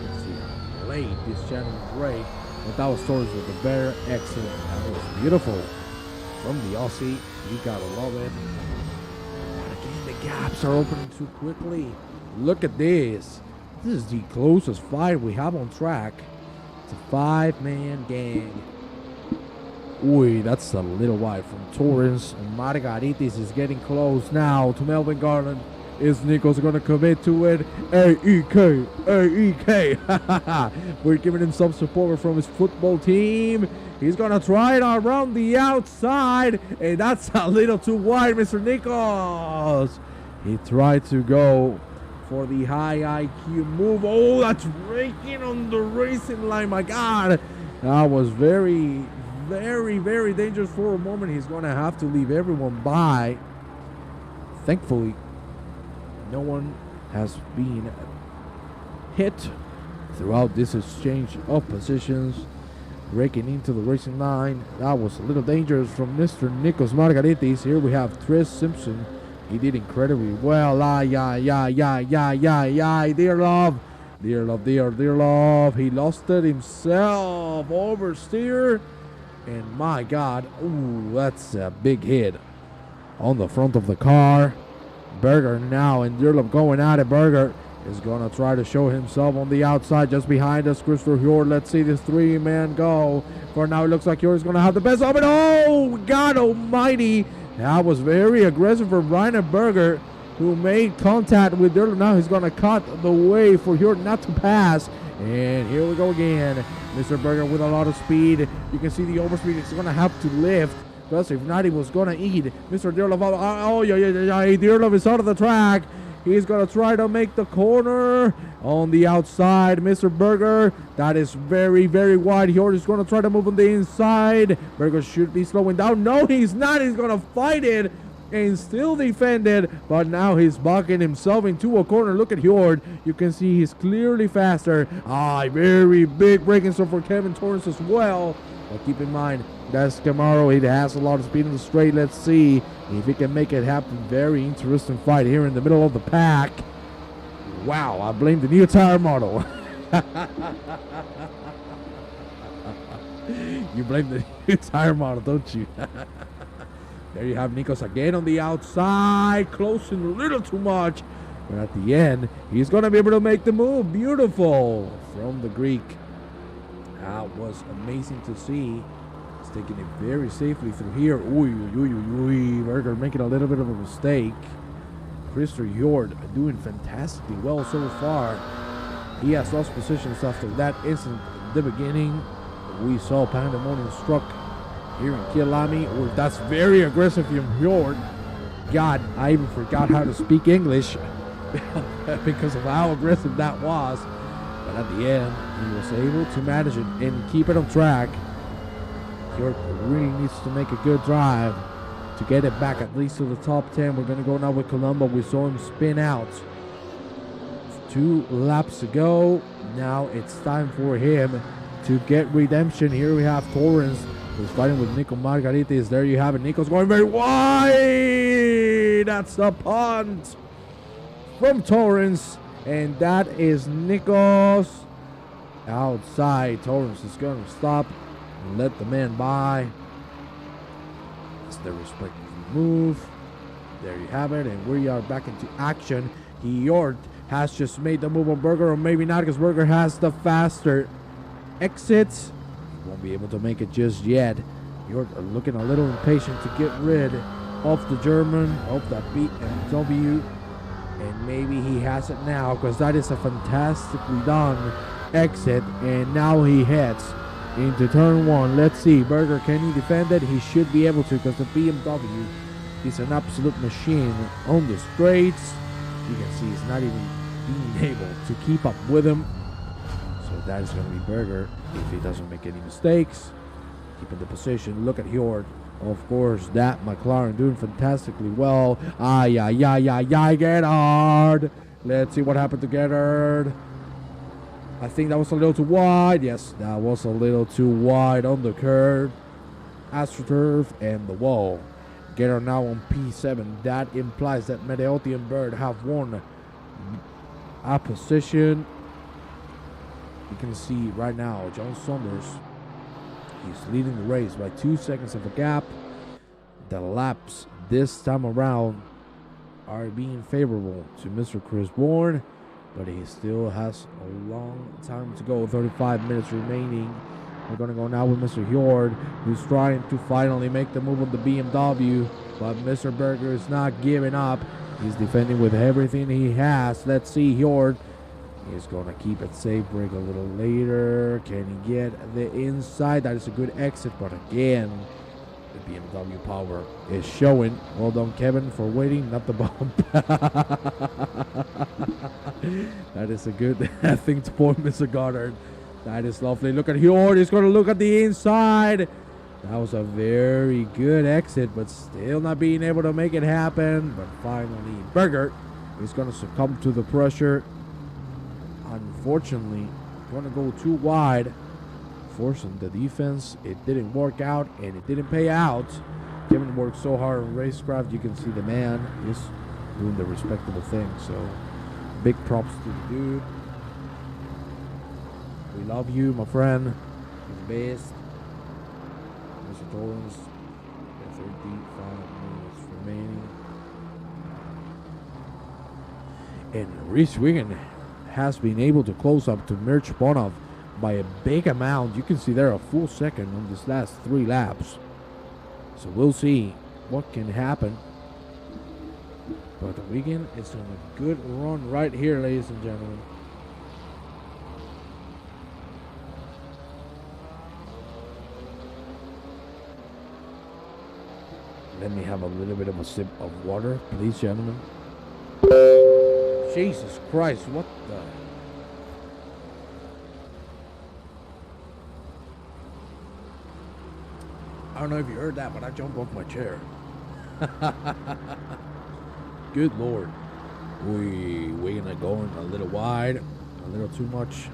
Let's see how late this channel break. But that was Torrance with a bear exit. That was beautiful from the Aussie. You gotta love it. The gaps are opening too quickly. Look at this. This is the closest fight we have on track. It's a 5-man gang. Ooh, that's a little wide from Torrance. Margaritis is getting close now to Melvin Garland. Is Nikos going to commit to it? A-E-K. We're giving him some support from his football team. He's going to try it around the outside. And that's a little too wide, Mr. Nikos. He tried to go for the high IQ move. Oh, that's raking on the racing line. My God. That was very, very, very dangerous for a moment. He's going to have to leave everyone by. Thankfully, no one has been hit throughout this exchange of positions. Breaking into the racing line. That was a little dangerous from Mr. Nikos Margaritis. Here we have Tris Simpson. He did incredibly well. Dear love. Dear love. He lost it himself. Oversteer. And my God. Ooh, that's a big hit on the front of the car. Berger now and Dear Love going at it. Berger is going to try to show himself on the outside just behind us. Christopher Hjord. Let's see this three-man go. For now, it looks like Hjord is going to have the best of it. Oh, God almighty. That was very aggressive for Rainer Berger, who made contact with Dear Love. Now he's going to cut the way for Hjord not to pass. And here we go again. Mr. Berger with a lot of speed. You can see the overspeed. He's going to have to lift. Because if not, he was going to eat. Mr. Dear Love. Oh, yeah. Dear Love is out of the track. He's going to try to make the corner on the outside. Mr. Berger, that is very, very wide. Hjord is going to try to move on the inside. Berger should be slowing down. No, he's not. He's going to fight it and still defend it. But now he's backing himself into a corner. Look at Hjord. You can see he's clearly faster. Very big braking stop for Kevin Torrance as well. But keep in mind, that's Camaro. He has a lot of speed in the straight. Let's see if he can make it happen. Very interesting fight here in the middle of the pack. Wow, I blame the new tire model. You blame the new tire model, don't you? There you have Nikos again on the outside, closing a little too much. But at the end, he's going to be able to make the move. Beautiful from the Greek. That was amazing to see. He's taking it very safely through here. Berger making a little bit of a mistake. Christopher Hjord doing fantastically well so far. He has lost positions after that incident at the beginning. We saw pandemonium struck here in Kyalami. That's very aggressive from Hjord. God, I even forgot how to speak English because of how aggressive that was. But at the end, he was able to manage it and keep it on track. Hjord really needs to make a good drive to get it back at least to the top 10. We're going to go now with Columba. We saw him spin out 2 laps to go. Now it's time for him to get redemption. Here we have Torrance, who's fighting with Nico Margaritis. There you have it. Nico's going very wide. That's a punt from Torrance. And that is Nikos outside. Torrance is going to stop and let the man by. It's the respective move. There you have it. And we are back into action. Hjord has just made the move on Berger, or maybe not, because Berger has the faster exits. He won't be able to make it just yet. Hjord looking a little impatient to get rid of the German, of that BMW. And maybe he has it now, because that is a fantastically done exit. And now he heads into turn 1. Let's see, Berger, can he defend it? He should be able to, because the BMW is an absolute machine on the straights. You can see he's not even being able to keep up with him. So that is going to be Berger if he doesn't make any mistakes. Keeping the position. Look at Hjord. Of course, that McLaren doing fantastically well. Gerhard. Let's see what happened to Gerhard. I think that was a little too wide. Yes, that was a little too wide on the curve. AstroTurf and the wall. Gerhard now on P7. That implies that Medeotti and Bird have won a position. You can see right now, John Summers, he's leading the race by 2 seconds of a gap. The laps this time around are being favorable to Mr. Chris Bourne, but he still has a long time to go. 35 minutes remaining. We're going to go now with Mr. Hjord, who's trying to finally make the move on the BMW, but Mr. Berger is not giving up. He's defending with everything he has. Let's see, Hjord. He's going to keep it safe, break a little later. Can he get the inside? That is a good exit, but again, the BMW power is showing. Well done, Kevin, for waiting, not the bump. That is a good thing to point, Mr. Goddard. That is lovely. Look at Hjord. He's going to look at the inside. That was a very good exit, but still not being able to make it happen. But finally, Berger is going to succumb to the pressure. Unfortunately, going to go too wide, forcing the defense. It didn't work out, and it didn't pay out. Kevin worked so hard on racecraft. You can see the man is doing the respectable thing. So, big props to the dude. We love you, my friend. You're the best. Mr. Torrance, 35 minutes remaining. And Reese Wiggin has been able to close up to Mirch Bonov by a big amount. You can see there a full second on these last 3 laps. So we'll see what can happen. But Wiggin is on a good run right here, ladies and gentlemen. Let me have a little bit of a sip of water, please, gentlemen. Jesus Christ, what the... I don't know if you heard that, but I jumped off my chair. Good Lord. We're gonna go in a little wide, a little too much.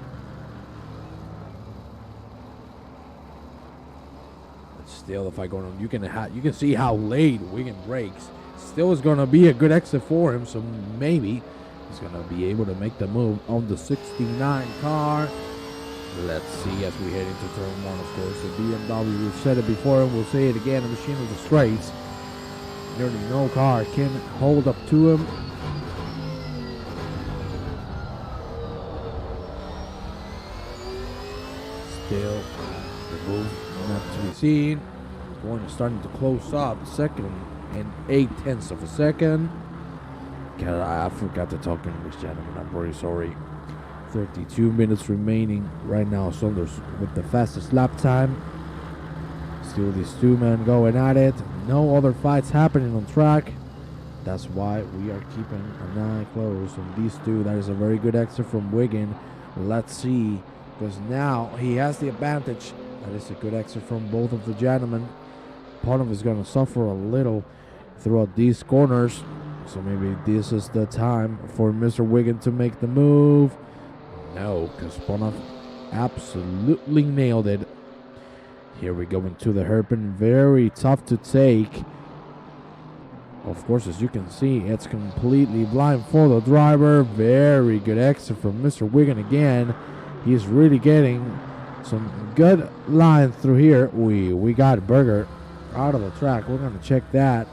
But still, if I go on, you can see how late Wiggin brakes. Still is gonna be a good exit for him, so maybe he's gonna be able to make the move on the 69 car. Let's see as we head into turn 1, of course. The BMW, we've said it before and we'll say it again, the machine of the straights. Nearly no car can hold up to him. Still, the move not to be seen. Going is starting to close up. Second and 8/10 of a second. God, I forgot to talk English, gentlemen. I'm very sorry. 32 minutes remaining right now. Saunders with the fastest lap time. Still these two men going at it. No other fights happening on track. That's why we are keeping an eye close on these two. That is a very good exit from Wiggin. Let's see, because now he has the advantage. That is a good exit from both of the gentlemen. Ponov is going to suffer a little throughout these corners. So maybe this is the time for Mr. Wiggin to make the move. No, because Ponov absolutely nailed it. Here we go into the hairpin. Very tough to take. Of course, as you can see, it's completely blind for the driver. Very good exit from Mr. Wiggin again. He's really getting some good lines through here. We got Berger out of the track. We're going to check that.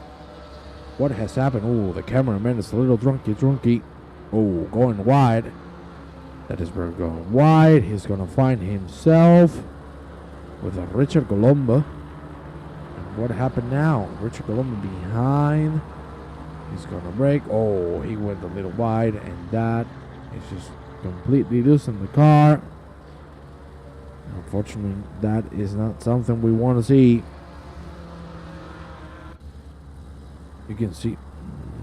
What has happened? Oh, the cameraman is a little drunky. Oh, going wide. That is Berger going wide. He's going to find himself with a Richard Columba. And what happened now? Richard Columba behind. He's going to brake. Oh, he went a little wide, and that is just completely losing the car. Unfortunately, that is not something we want to see. You can see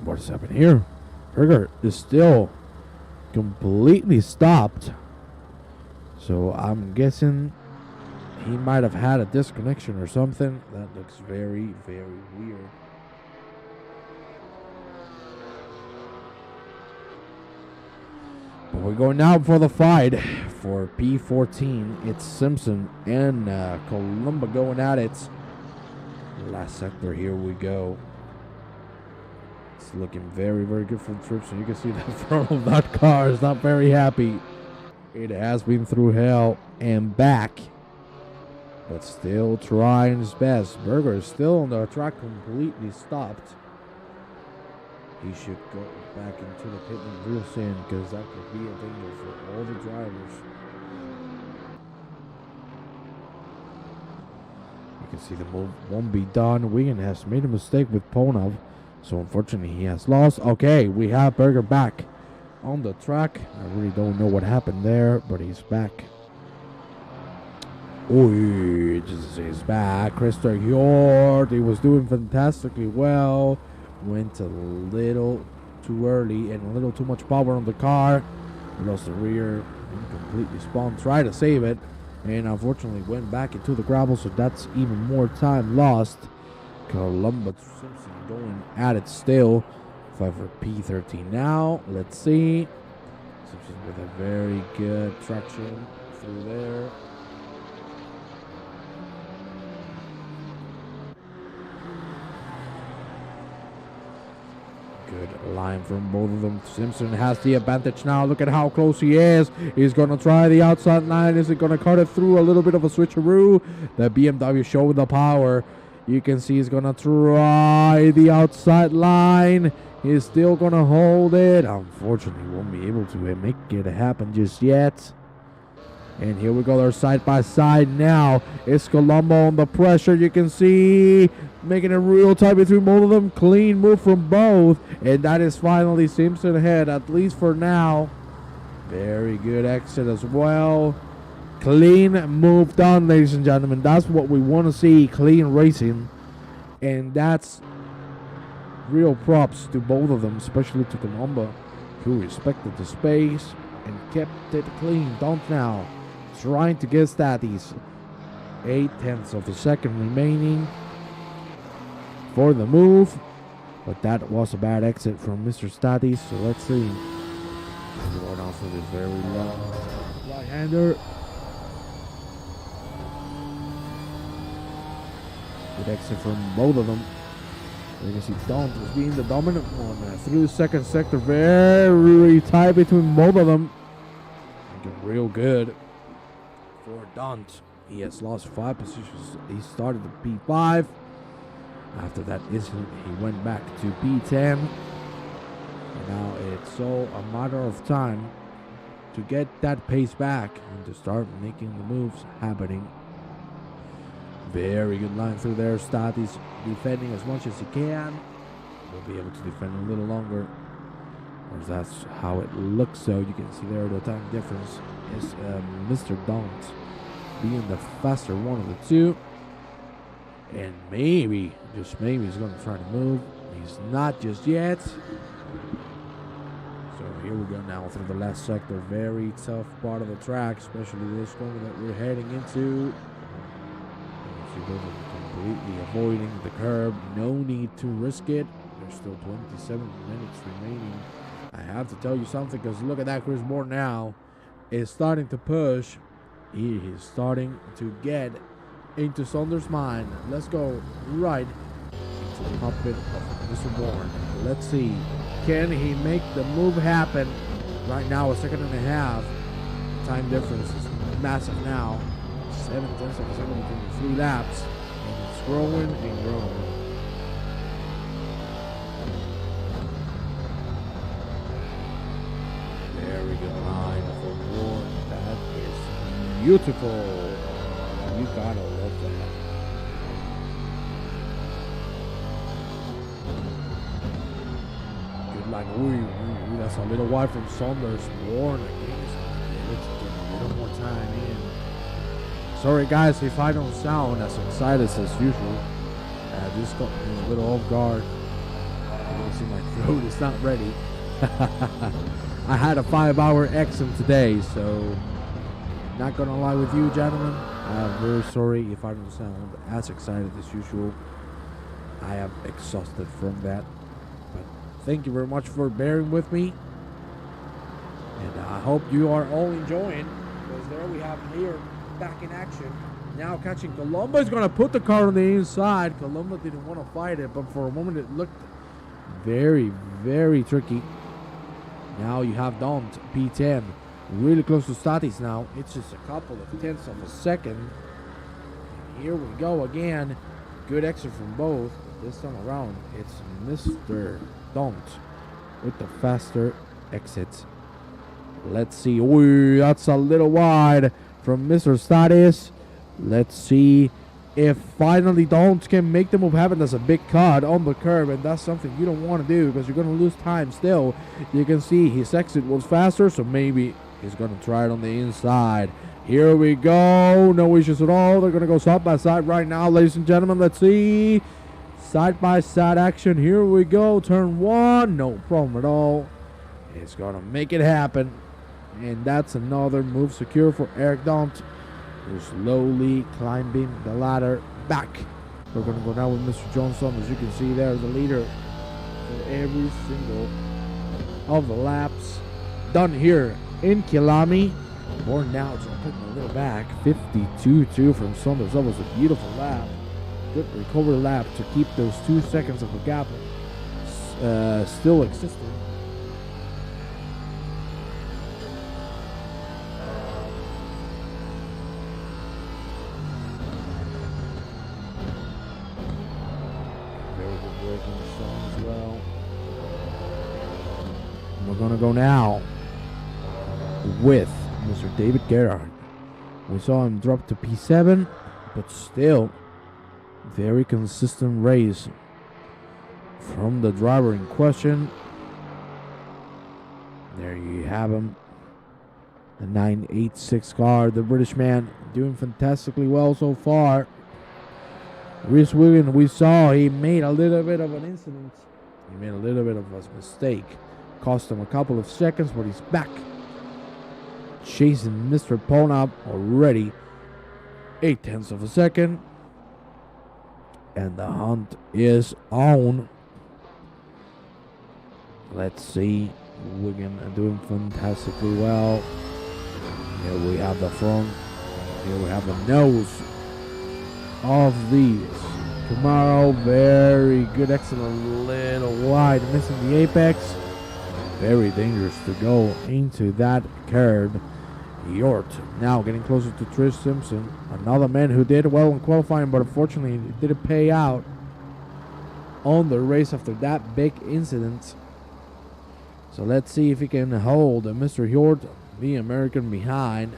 what has happened here. Berger is still completely stopped. So I'm guessing he might have had a disconnection or something. That looks very, very weird. But we're going now for the fight for P14. It's Simpson and Columba going at it. Last sector, here we go. It's looking very, very good from Trips. So you can see the front of that car is not very happy. It has been through hell and back, but still trying his best. Berger is still on the track, completely stopped. He should go back into the pit lane real soon, because that could be a danger for all the drivers. You can see the move won't be done. Wiggin has made a mistake with Ponov, so unfortunately he has lost. Okay, we have Berger back on the track. I really don't know what happened there, but he's back. Oh, just he's back. Christopher Hjort, he was doing fantastically well. Went a little too early and a little too much power on the car. Lost the rear. Completely spun, tried to save it, and unfortunately went back into the gravel, so that's even more time lost. Columba Simpson going at it still. 5 for P13 now. Let's see. Simpson with a very good traction through there. Good line from both of them. Simpson has the advantage now. Look at how close he is. He's going to try the outside line. Is it going to cut it through? A little bit of a switcheroo. The BMW showing the power. You can see he's going to try the outside line. He's still going to hold it. Unfortunately, won't be able to make it happen just yet. And here we go. They're side by side now. It's Columba on the pressure. You can see making it real tight between both of them. Clean move from both. And that is finally Simpson ahead, at least for now. Very good exit as well. Clean move done, ladies and gentlemen. That's what we want to see. Clean racing. And that's real props to both of them, especially to Columba, who respected the space and kept it clean. Don't now. Trying to get Statis. 0.8 of a second remaining for the move, but that was a bad exit from Mr. Statis. So let's see. Going off with this very long right-hander. Good exit from both of them. You can see Daunt was being the dominant one through the second sector. Very tight between both of them. Looking real good for Daunt. He has lost 5 positions. He started at P5. After that incident, he went back to P10. And now it's all a matter of time to get that pace back and to start making the moves happening. Very good line through there. Statis defending as much as he can. We'll be able to defend a little longer. Or that's how it looks. So you can see there the time difference is Mr. Daunt being the faster one of the two. And maybe, just maybe, he's going to try to move. He's not just yet. So here we go now through the last sector. Very tough part of the track, especially this corner that we're heading into. Completely avoiding the curb. No need to risk it. There's still 27 minutes remaining. I have to tell you something, because look at that. Chris Moore now is starting to push. He is starting to get into Saunders' mind. Let's go right into the cockpit of Mr. Bourne. Let's see. Can he make the move happen? Right now, a second and a half. Time difference is massive now. 7/10 of a second between the 3 laps. And it's growing and growing. Very good line for Moore. That is beautiful. You gotta love that. Good line. Ooh, that's a little wide from Saunders. Warren again. Let's get a little more time in. Sorry guys if I don't sound as excited as usual. This got me a little off guard. You can see my throat is not ready. I had a 5-hour exam today, so not gonna lie with you gentlemen. I'm very sorry if I don't sound as excited as usual. I am exhausted from that. But thank you very much for bearing with me. And I hope you are all enjoying. Because there we have here back in action. Now catching Columba. Is going to put the car on the inside. Columba didn't want to fight it, but for a moment it looked very, very tricky. Now you have Daunt, P10. Really close to Statis now. It's just a couple of tenths of a second. And here we go again. Good exit from both. But this time around, it's Mr. Daunt with the faster exit. Let's see. Ooh, that's a little wide from Mr. Statis. Let's see if finally Daunt can make the move happen. That's a big cut on the curb, and that's something you don't want to do because you're going to lose time still. You can see his exit was faster, so maybe he's going to try it on the inside. Here we go. No issues at all. They're going to go side by side right now, ladies and gentlemen. Let's see. Side by side action. Here we go. Turn 1. No problem at all. It's going to make it happen. And that's another move secure for Eric Dont, who's slowly climbing the ladder back. We're going to go now with Mr. Johnson. As you can see there, the leader for every single of the laps done here in Kyalami. More now, so I'm putting a little back. 52-2 from Saunders. That was a beautiful lap. Good recovery lap to keep those 2 seconds of a gap still existing. Very good braking song as well. And we're gonna go now with Mr. David Gerhardt. We saw him drop to P7, but still very consistent race from the driver in question. There you have him, the 986 car, the British man, doing fantastically well so far. Rhys Wiggins, we saw he made a little bit of an incident. He made a little bit of a mistake. Cost him a couple of seconds, but he's back. Chasing Mr. Ponab already 0.8 of a second. And the hunt is on. Let's see. Wiggin doing fantastically well. Here we have the front. Here we have the nose of these. Camaro, very good, excellent, little wide, missing the apex. Very dangerous to go into that curve. Yort now getting closer to Trish Simpson, another man who did well in qualifying, but unfortunately it didn't pay out on the race after that big incident. So let's see if he can hold Mr. Yort, the American, behind.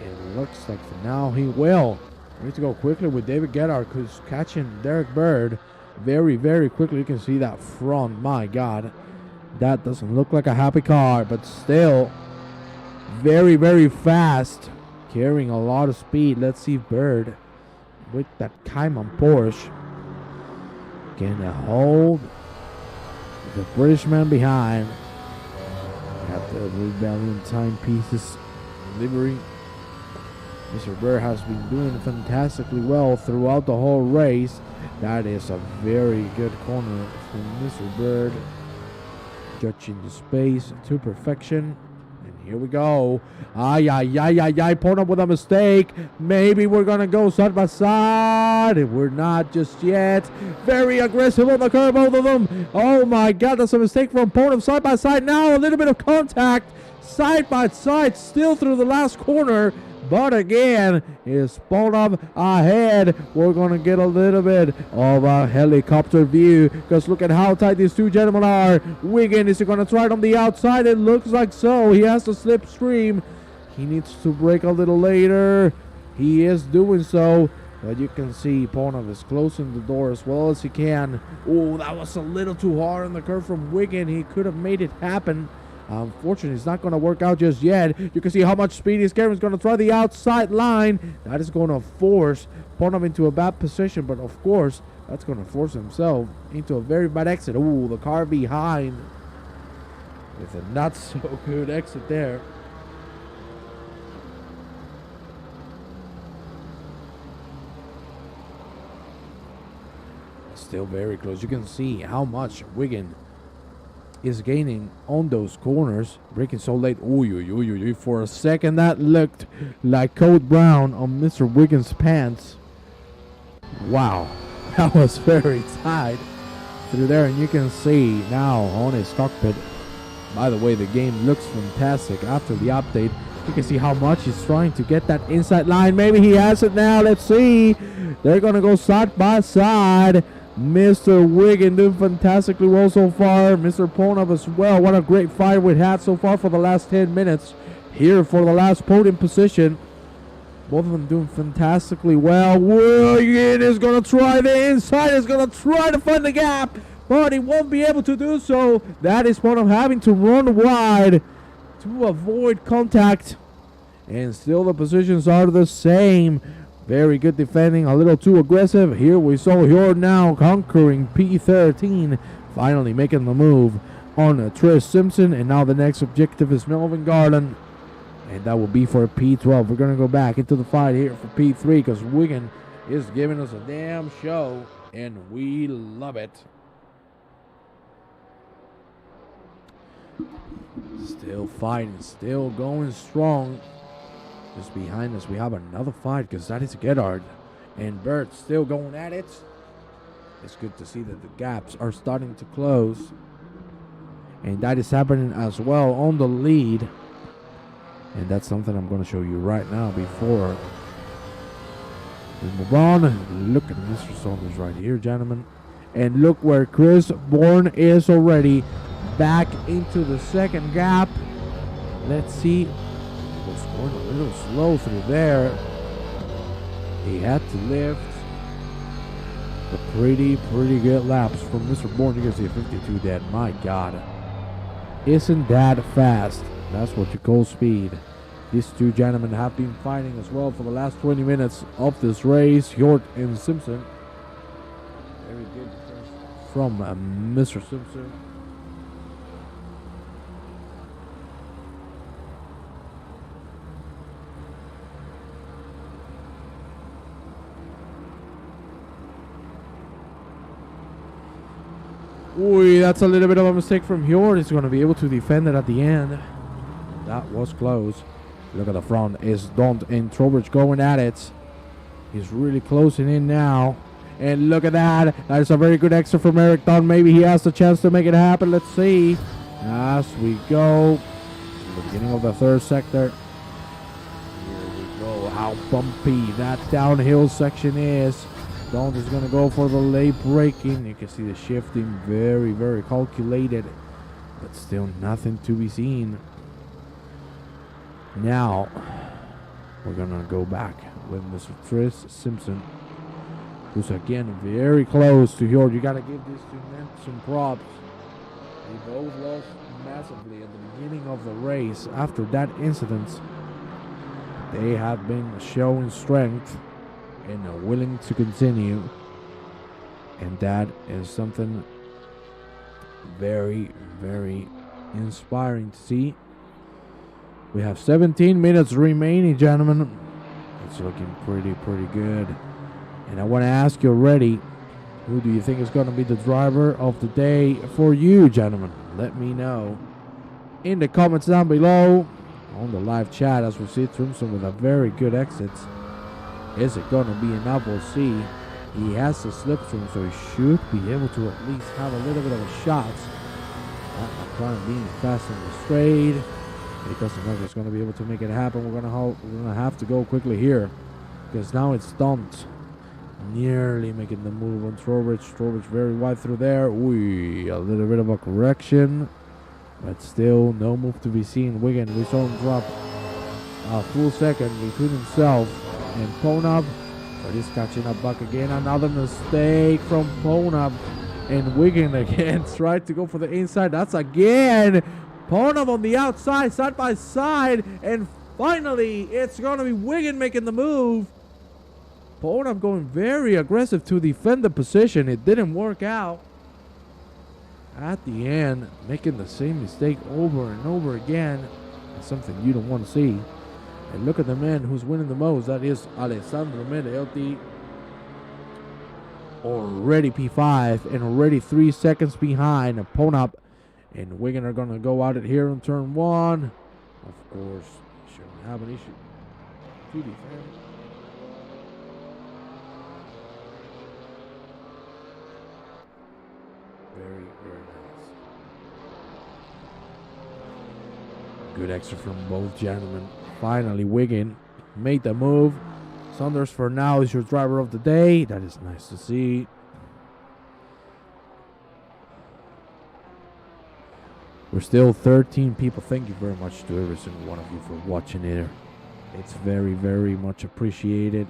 It looks like for now he will. We need to go quickly with David Gerhardt, who's catching Derek Bird very, very quickly. You can see that front. My God, that doesn't look like a happy car, but still very, very fast, carrying a lot of speed. Let's see if Bird, with that Cayman Porsche, can hold the British man behind. Got the Rebellion timepieces livery. Mr. Bird has been doing fantastically well throughout the whole race. That is a very good corner from Mr. Bird, judging the space to perfection. Here we go. Point up with a mistake. Maybe we're going to go side by side. We're not just yet. Very aggressive on the curve, both of them. Oh my God, that's a mistake from Ponab. Side by side now. A little bit of contact. Side by side, still through the last corner. But again, is Ponab ahead. We're going to get a little bit of a helicopter view, because look at how tight these two gentlemen are. Wiggin, is he going to try it on the outside? It looks like so. He has the slipstream. He needs to brake a little later. He is doing so. But you can see Ponab is closing the door as well as he can. Oh, that was a little too hard on the curve from Wiggin. He could have made it happen. Unfortunately, it's not going to work out just yet. You can see how much speed he's carrying. He's going to try the outside line. That is going to force Ponab into a bad position. But, of course, that's going to force himself into a very bad exit. Ooh, the car behind with a not-so-good exit there. Still very close. You can see how much Wiggin is gaining on those corners, braking so late. Ooh, for a second that looked like Code Brown on Mr. Wiggins' pants. Wow, that was very tight through there, and you can see now on his cockpit. By the way, the game looks fantastic after the update. You can see how much he's trying to get that inside line. Maybe he has it now. Let's see. They're gonna go side by side. Mr. Wiggin doing fantastically well so far. Mr. Ponab as well. What a great fight we've had so far for the last 10 minutes here for the last podium position. Both of them doing fantastically well. Wiggin is going to try the inside. Is going to try to find the gap, but he won't be able to do so. That is Ponab having to run wide to avoid contact. And still the positions are the same. Very good defending, a little too aggressive. Here we saw Hjord now conquering P13, finally making the move on Trish Simpson. And now the next objective is Melvin Garland. And that will be for P12. We're going to go back into the fight here for P3 because Wigan is giving us a damn show. And we love it. Still fighting, still going strong. Just behind us, we have another fight because that is Gerhard and Bert still going at it. It's good to see that the gaps are starting to close. And that is happening as well on the lead. And that's something I'm going to show you right now before we move on. Look at Mr. Saunders right here, gentlemen. And look where Chris Bourne is already back into the second gap. Let's see. Was going a little slow through there. He had to lift. But pretty good laps from Mr. Bourne. You can see a 52 dead. My God. Isn't that fast? That's what you call speed. These two gentlemen have been fighting as well for the last 20 minutes of this race. Hjort and Simpson. Very good from Mr. Simpson. Ooh, that's a little bit of a mistake from Hjort. He's going to be able to defend it at the end. That was close. Look at the front. Is Don't and Trowbridge going at it. He's really closing in now. And look at that. That is a very good extra from Eric Dunn. Maybe he has the chance to make it happen. Let's see. As we go to the beginning of the third sector. Here we go. How bumpy that downhill section is. Don't is going to go for the late braking. You can see the shifting very calculated. But still nothing to be seen. Now, we're going to go back with Mr. Tris Simpson, who's again very close to Hjort. You got to give these two men some props. They both lost massively at the beginning of the race. After that incident, they have been showing strength and are willing to continue. And that is something very inspiring to see. We have 17 minutes remaining, gentlemen. It's looking pretty good. And I want to ask you already, who do you think is going to be the driver of the day for you, gentlemen? Let me know in the comments down below on the live chat as we see Thompson with a very good exit. Is it going to be enough? We'll see. He has the slipstream, so he should be able to at least have a little bit of a shot at McLaren being fast in the straight. It doesn't matter. It's going to be able to make it happen. We're going to have to go quickly here because now it's dumped. Nearly making the move on Trowbridge. Trowbridge very wide through there. Ooh, a little bit of a correction, but still no move to be seen. Wigan, we saw him drop a full second between himself and Ponab, but he's catching up back again. Another mistake from Ponab, and Wigan again tried to go for the inside. That's again Ponab on the outside, side by side, and finally it's going to be Wigan making the move. Ponab going very aggressive to defend the position. It didn't work out. At the end, making the same mistake over and over again is something you don't want to see. And look at the man who's winning the most. That is Alessandro Medelli. Already P5 and already 3 seconds behind Ponab. And Wigan are going to go at it here on turn 1. Of course, shouldn't have an issue to defend. Very nice. Good extra from both gentlemen. Finally, Wigan made the move. Saunders for now is your driver of the day. That is nice to see. We're still 13 people. Thank you very much to every single one of you for watching it. It's very much appreciated.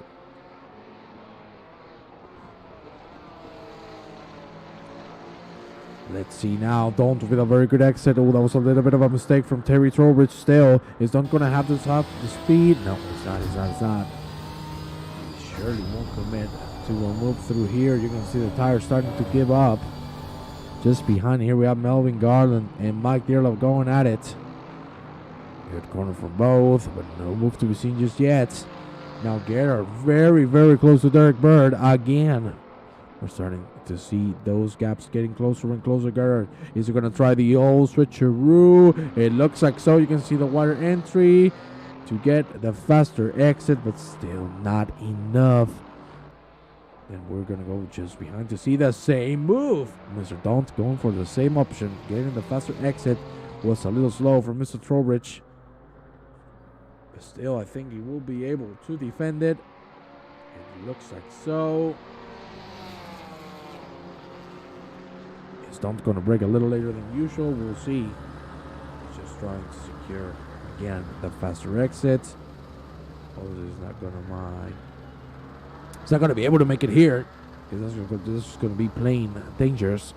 Let's see now. Don't with a very good exit. Oh, that was a little bit of a mistake from Terry Trowbridge. Still, is Don't going to have the speed? No, it's not. He surely won't commit to a move through here. You're going to see the tires starting to give up. Just behind here, we have Melvin Garland and Mike Dearlove going at it. Good corner from both, but no move to be seen just yet. Now Gerhard very, very close to Derek Bird again. We're starting to see those gaps getting closer and closer. Gerhard is going to try the old switcheroo. It looks like so. You can see the wider entry to get the faster exit, but still not enough. And we're going to go just behind to see the same move. Mr. Daunt going for the same option. Getting the faster exit was a little slow for Mr. Trowbridge. But still, I think he will be able to defend it. It looks like so. Is Daunt going to break a little later than usual? We'll see. He's just trying to secure, again, the faster exit. Oh, he's not going to mind. He's not going to be able to make it here, because this is going to be plain dangerous.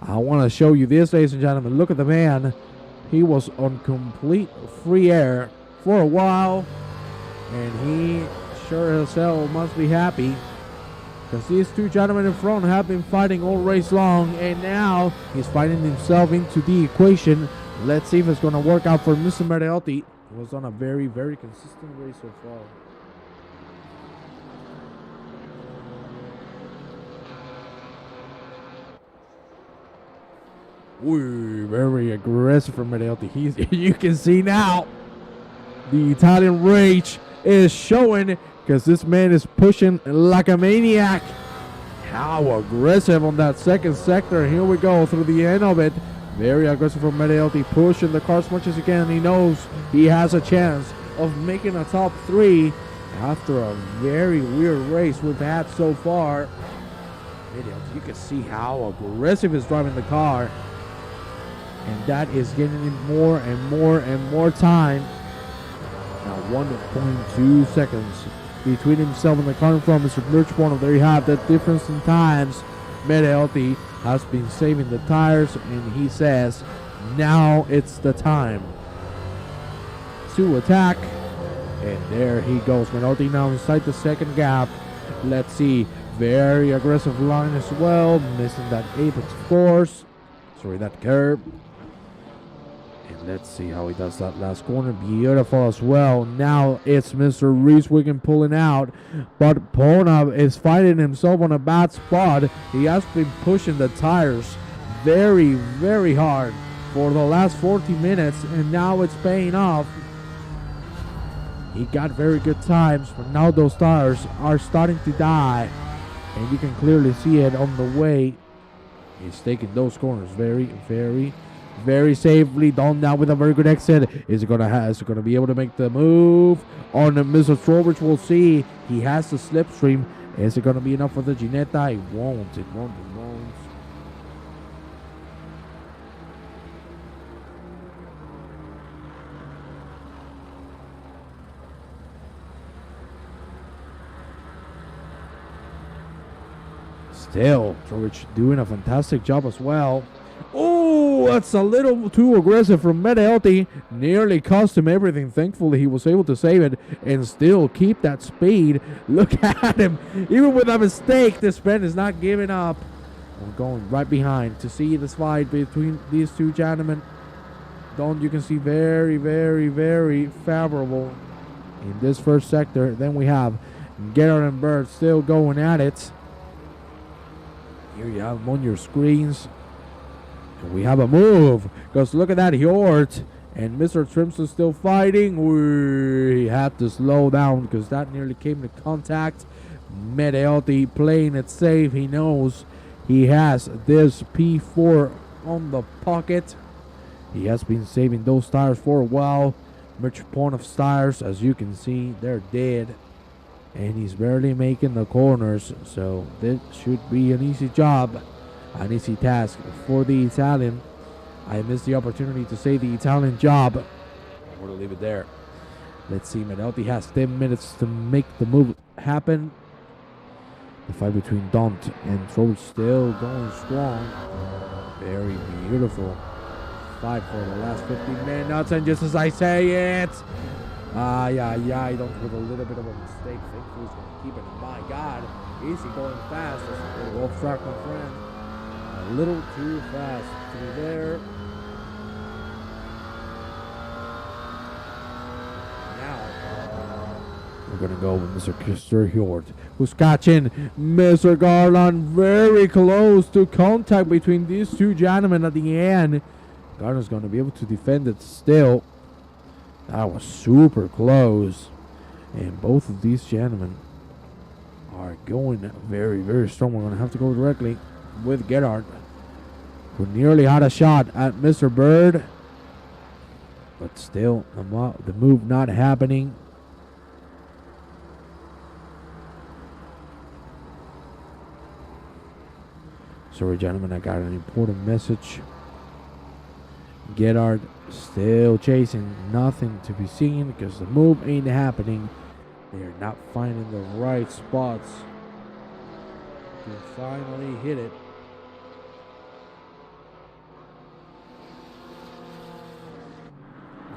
I want to show you this, ladies and gentlemen. Look at the man. He was on complete free air for a while, and he sure as hell must be happy, because these two gentlemen in front have been fighting all race long, and now he's fighting himself into the equation. Let's see if it's going to work out for Mr. Medelli. He was on a very, very consistent race so far. Ooh, very aggressive from Medelli. You can see now the Italian rage is showing, because this man is pushing like a maniac. How aggressive on that second sector. Here we go through the end of it. Very aggressive from Medelli, pushing the car as much as he can. He knows he has a chance of making a top 3 after a very weird race we've had so far. Medelli, you can see how aggressive he's driving the car. And that is getting him more and more and more time. Now 1.2 seconds between himself and the car in front of Mr. Birchborn. There you have the difference in times. Medelli has been saving the tires, and he says, now it's the time to attack. And there he goes. Medelli now inside the second gap. Let's see. Very aggressive line as well. Missing that apex force. Sorry, that curb. Let's see how he does that last corner. Beautiful as well. Now it's Mr. Reese-Wiggin pulling out. But Pona is fighting himself on a bad spot. He has been pushing the tires very, very hard for the last 40 minutes. And now it's paying off. He got very good times. But now those tires are starting to die. And you can clearly see it on the way. He's taking those corners very, very, very safely. Down now with a very good exit. Is it gonna be able to make the move on Mr. Trowbridge? We'll see. He has the slipstream. Is it gonna be enough for the Ginetta? It won't. Still, Trowbridge doing a fantastic job as well. Oh, that's a little too aggressive from Medelli. Nearly cost him everything. Thankfully, he was able to save it and still keep that speed. Look at him. Even with a mistake, this man is not giving up. We're going right behind to see this fight between these two gentlemen. You can see very, very, very favorable in this first sector. Then we have Gerhard and Bird still going at it. Here you have them on your screens. And we have a move, because look at that Hjort. And Mr. Trimson still fighting. We had to slow down because that nearly came to contact. Medelli playing it safe. He knows he has this P4 on the pocket. He has been saving those tires for a while. Much point of tires, as you can see, they're dead. And he's barely making the corners. So this should be an easy job. An easy task for the Italian. I missed the opportunity to say the Italian job. I'm going to leave it there. Let's see. Medelli has 10 minutes to make the move happen. The fight between Daunt and Trowbridge still going strong. Very beautiful fight for the last 15 minutes. And just as I say it, Daunt with a little bit of a mistake. Thankfully he's going to keep it. My God, easy going fast. Off track, my friend. A little too fast through there. We're going to go with Mr. Christopher Hjort, who's catching Mr. Garland. Very close to contact between these two gentlemen at the end. Garland's going to be able to defend it still. That was super close. And both of these gentlemen are going very, very strong. We're going to have to go directly with Gerhard, who nearly had a shot at Mr. Bird. But still, the move not happening. Sorry, gentlemen, I got an important message. Gerhard still chasing, nothing to be seen because the move ain't happening. They're not finding the right spots to finally hit it.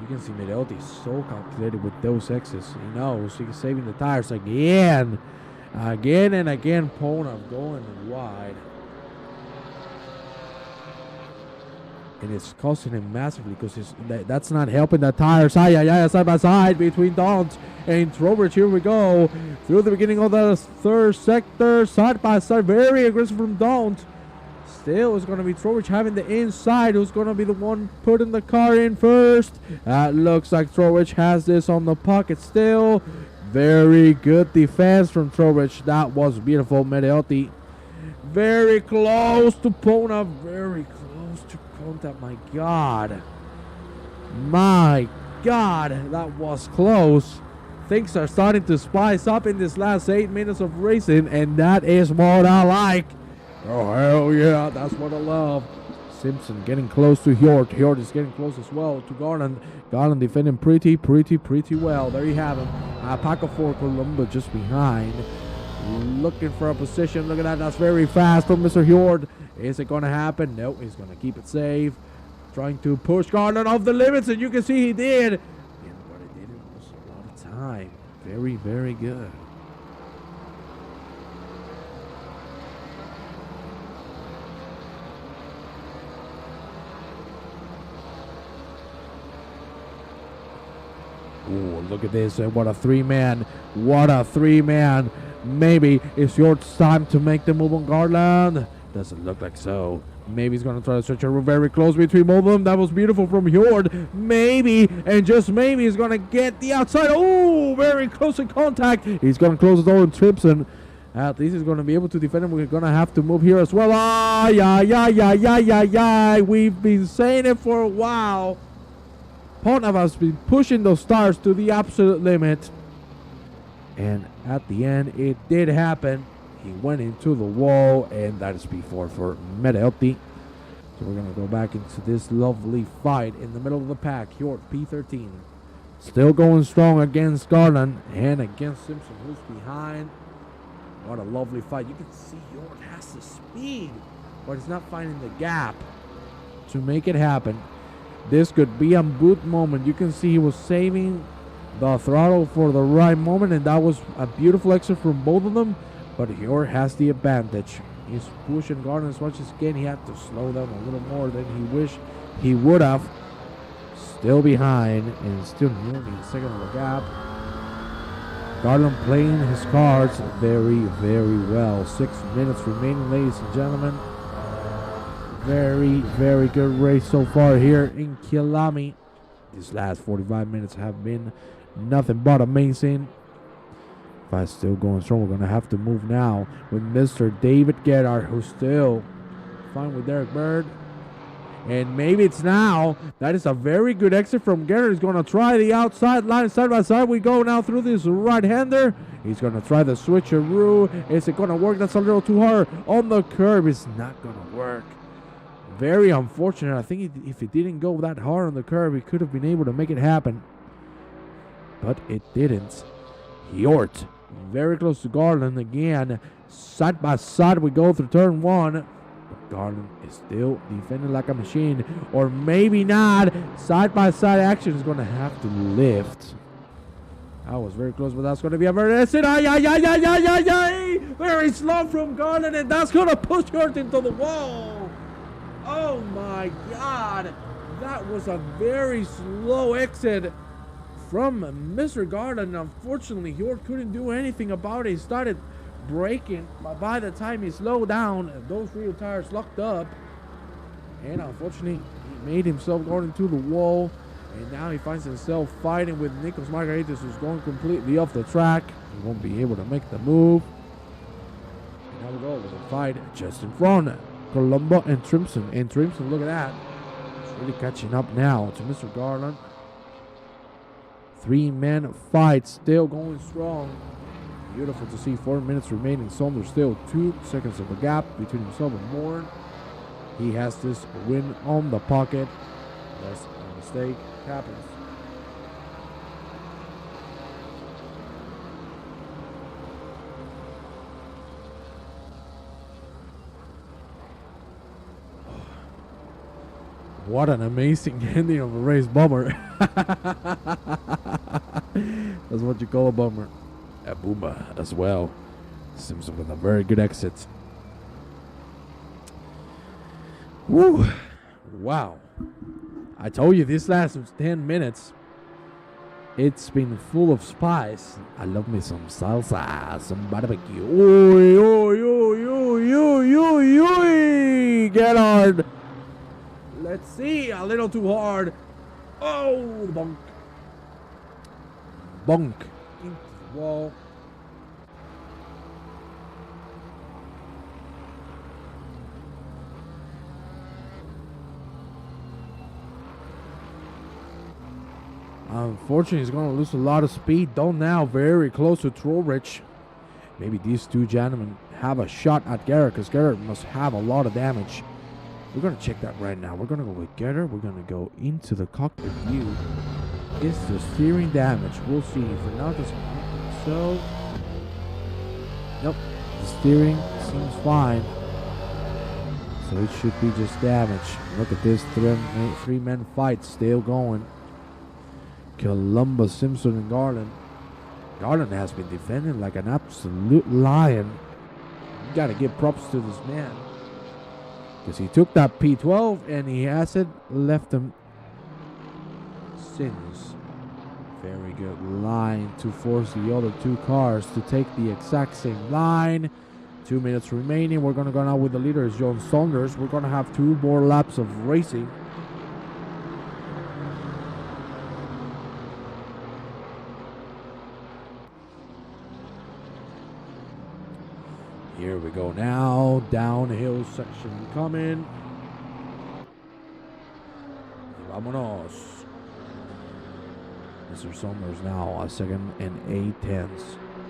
You can see Medelli is so calculated with those X's. He knows he's saving the tires again and again. Pona going wide. And it's costing him massively because that's not helping the tires. Side by side between Daunt and Trowbridge. Here we go. Through the beginning of the third sector. Side by side. Very aggressive from Daunt. Still is going to be Trowbridge having the inside. Who's going to be the one putting the car in first? That looks like Trowbridge has this on the pocket still. Very good defense from Trowbridge. That was beautiful. Medelli very close to Pona. Very close to contact. My God, that was close. Things are starting to spice up in this last 8 minutes of racing, and that is what I like. Oh, hell yeah, that's what I love. Simpson getting close to Hjort. Hjort is getting close as well to Garland. Garland defending pretty well. There you have him. Paco for Columba just behind. Looking for a position. Look at that. That's very fast from Mr. Hjort. Is it going to happen? No, he's going to keep it safe. Trying to push Garland off the limits, and you can see he did. And what he did was a lot of time. Very, very good. Ooh, look at this. What a three-man. What a three-man. Maybe it's your time to make the move on Garland. Doesn't look like so. Maybe he's going to try to stretch a very close between both of them. That was beautiful from Hjort. Maybe, and just maybe, he's going to get the outside. Oh, very close in contact. He's going to close the door on Tripson. At least he's going to be able to defend him. We're going to have to move here as well. We've been saying it for a while. Pona has been pushing those stars to the absolute limit. And at the end, it did happen. He went into the wall, and that is P4 for Medelli. So we're going to go back into this lovely fight in the middle of the pack. Hjort, P13. Still going strong against Garland and against Simpson, who's behind. What a lovely fight. You can see Hjort has the speed, but he's not finding the gap to make it happen. This could be a boot moment. You can see he was saving the throttle for the right moment, and that was a beautiful exit from both of them. But Hjort has the advantage. He's pushing Garland as much as he can. He had to slow down a little more than he wished he would have. Still behind and still nearly a second of the gap. Garland playing his cards very, very well. 6 minutes remaining, ladies and gentlemen. Very, very good race so far here in Kyalami. These last 45 minutes have been nothing but amazing. Fight still going strong. We're going to have to move now with Mr. David Gerhard, who's still fine with Derek Bird. And maybe it's now. That is a very good exit from Gerhard. He's going to try the outside line. Side by side we go now through this right-hander. He's going to try the switcheroo. Is it going to work? That's a little too hard. On the curb, it's not going to work. Very unfortunate. I think if it didn't go that hard on the curb, he could have been able to make it happen. But it didn't. Hjort very close to Garland again. Side by side we go through turn one. But Garland is still defending like a machine. Or maybe not. Side by side action is going to have to lift. That was very close, but that's going to be a very very slow from Garland, and that's going to push Hjort into the wall. my God. That was a very slow exit from Mr. Garland. Unfortunately, York couldn't do anything about it. He started braking, but by the time he slowed down, those rear tires locked up. And unfortunately, he made himself go into the wall. And now he finds himself fighting with Nicholas Margaritis, who's going completely off the track. He won't be able to make the move. And now we go with a fight just in front. Columba and Trimson. And Trimson, look at that. He's really catching up now to Mr. Garland. 3-man fight still going strong. Beautiful to see. 4 minutes remaining. Saunders still 2 seconds of a gap between himself and Moore. He has this win on the pocket. Unless a mistake happens. What an amazing ending of a race, bummer. That's what you call a bummer. A boomer as well. Simpson with a very good exit. Woo! Wow. I told you this last 10 minutes. It's been full of spice. I love me some salsa, some barbecue. Oy, oy, oy, oy, oy, oy, oy. Get hard. Let's see. A little too hard. Oh, bonk. Bonk. Into the wall. Unfortunately, he's going to lose a lot of speed. Though now very close to Trowbridge. Maybe these two gentlemen have a shot at Garrett, because Garrett must have a lot of damage. We're going to check that right now. We're going to go with Garrett. We're going to go into the cockpit view. Is the steering damage? We'll see. For now, just so. Nope. The steering seems fine. So it should be just damage. Look at this 3-man fight still going. Columba, Simpson, and Garland. Garland has been defending like an absolute lion. You got to give props to this man. Because he took that P12 and he hasn't left him since. Very good line to force the other two cars to take the exact same line. 2 minutes remaining. We're going to go now with the leader is John Saunders. We're going to have 2 more laps of racing. Here we go now. Downhill section coming. Vámonos. Mr. Saunders now a 2nd and 8/10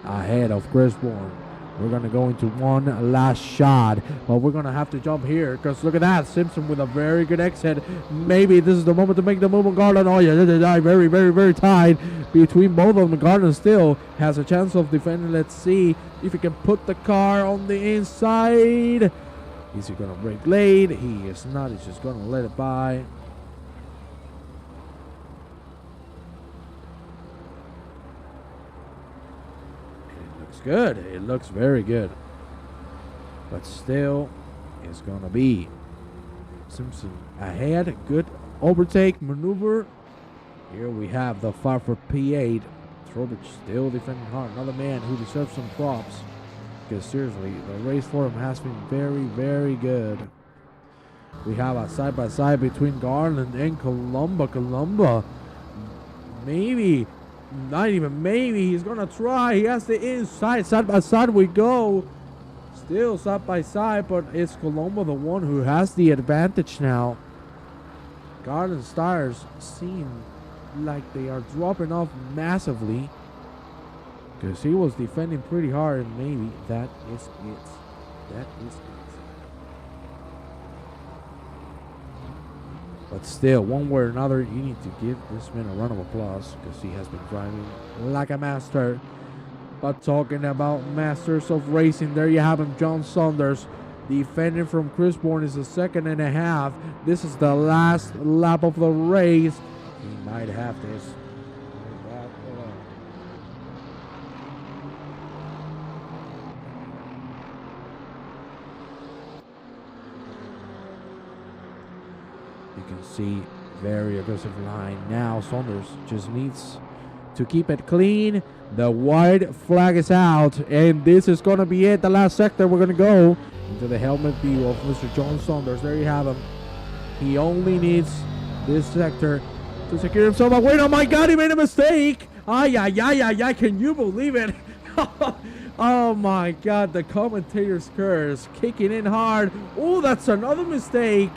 ahead of Chris Bourne. We're going to go into one last shot, but we're going to have to jump here because look at that. Simpson with a very good exit. Maybe this is the moment to make the move on Garland. Oh, yeah, very, very, very tight between both of them. Garland still has a chance of defending. Let's see if he can put the car on the inside. Is he going to brake late? He is not. He's just going to let it by. Good. It looks very good. But still, it's going to be Simpson ahead. Good overtake maneuver. Here we have the 5 for P8. Trowbridge still defending hard. Another man who deserves some props. Because seriously, the race for him has been very, very good. We have a side-by-side between Garland and Columba. Columba, maybe... Not even maybe. He's going to try. He has the inside. Side by side we go. Still side by side, but it's Columba the one who has the advantage now. Garland's tires seem like they are dropping off massively. Because he was defending pretty hard, and maybe that is it. That is it. But still, one way or another, you need to give this man a round of applause because he has been driving like a master. But talking about masters of racing, there you have him, John Saunders. Defending from Chris Bourne is a 2nd and a half. This is the last lap of the race. He might have this. You can see very aggressive line. Now Saunders just needs to keep it clean. The white flag is out, and this is going to be it. The last sector, we're going to go into the helmet view of Mr. John Saunders. There you have him. He only needs this sector to secure himself a win. Oh my God, he made a mistake. Ay, ay, ay, ay, ay, can you believe it? Oh my God, the commentator's curse kicking in hard. Oh, that's another mistake.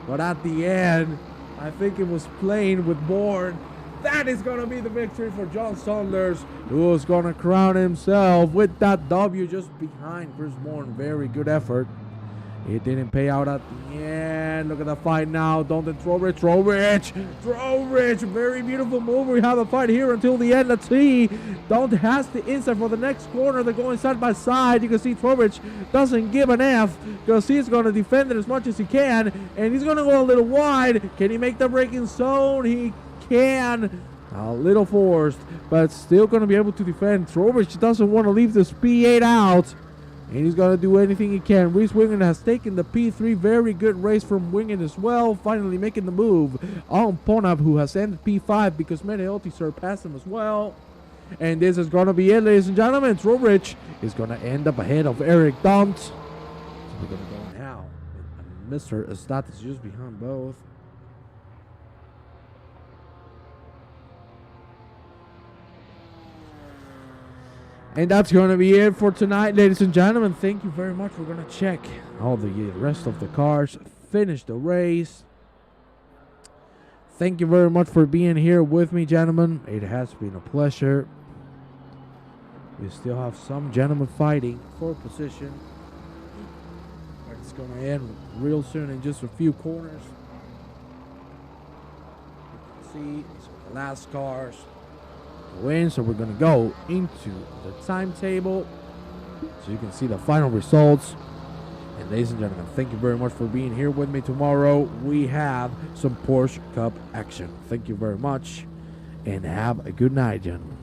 But at the end, I think it was playing with Bourne. That is going to be the victory for John Saunders, who is going to crown himself with that W just behind Chris Bourne. Very good effort. It didn't pay out at the end. Look at the fight now. Don't Trowbridge. Very beautiful move. We have a fight here until the end. Let's see. Don't has the inside for the next corner. They're going side by side. You can see Trowbridge doesn't give an F because he's going to defend it as much as he can. And he's going to go a little wide. Can he make the breaking zone? He can. A little forced, but still going to be able to defend. Trowbridge doesn't want to leave this P8 out. And he's going to do anything he can. Reese Wingen has taken the P3. Very good race from Wingen as well. Finally making the move on Ponab, who has ended P5 because Medelli surpassed him as well. And this is going to be it, ladies and gentlemen. Trowbridge is going to end up ahead of Eric Dunt. So we're going to go now. Mr. Estat is just behind both. And that's going to be it for tonight, ladies and gentlemen. Thank you very much. We're going to check all the rest of the cars, finish the race. Thank you very much for being here with me, gentlemen. It has been a pleasure. We still have some gentlemen fighting for position. But it's going to end real soon in just a few corners. You can see the last cars win, so we're going to go into the timetable so you can see the final results. And ladies and gentlemen, thank you very much for being here with me. Tomorrow we have some Porsche Cup action. Thank you very much and have a good night, gentlemen.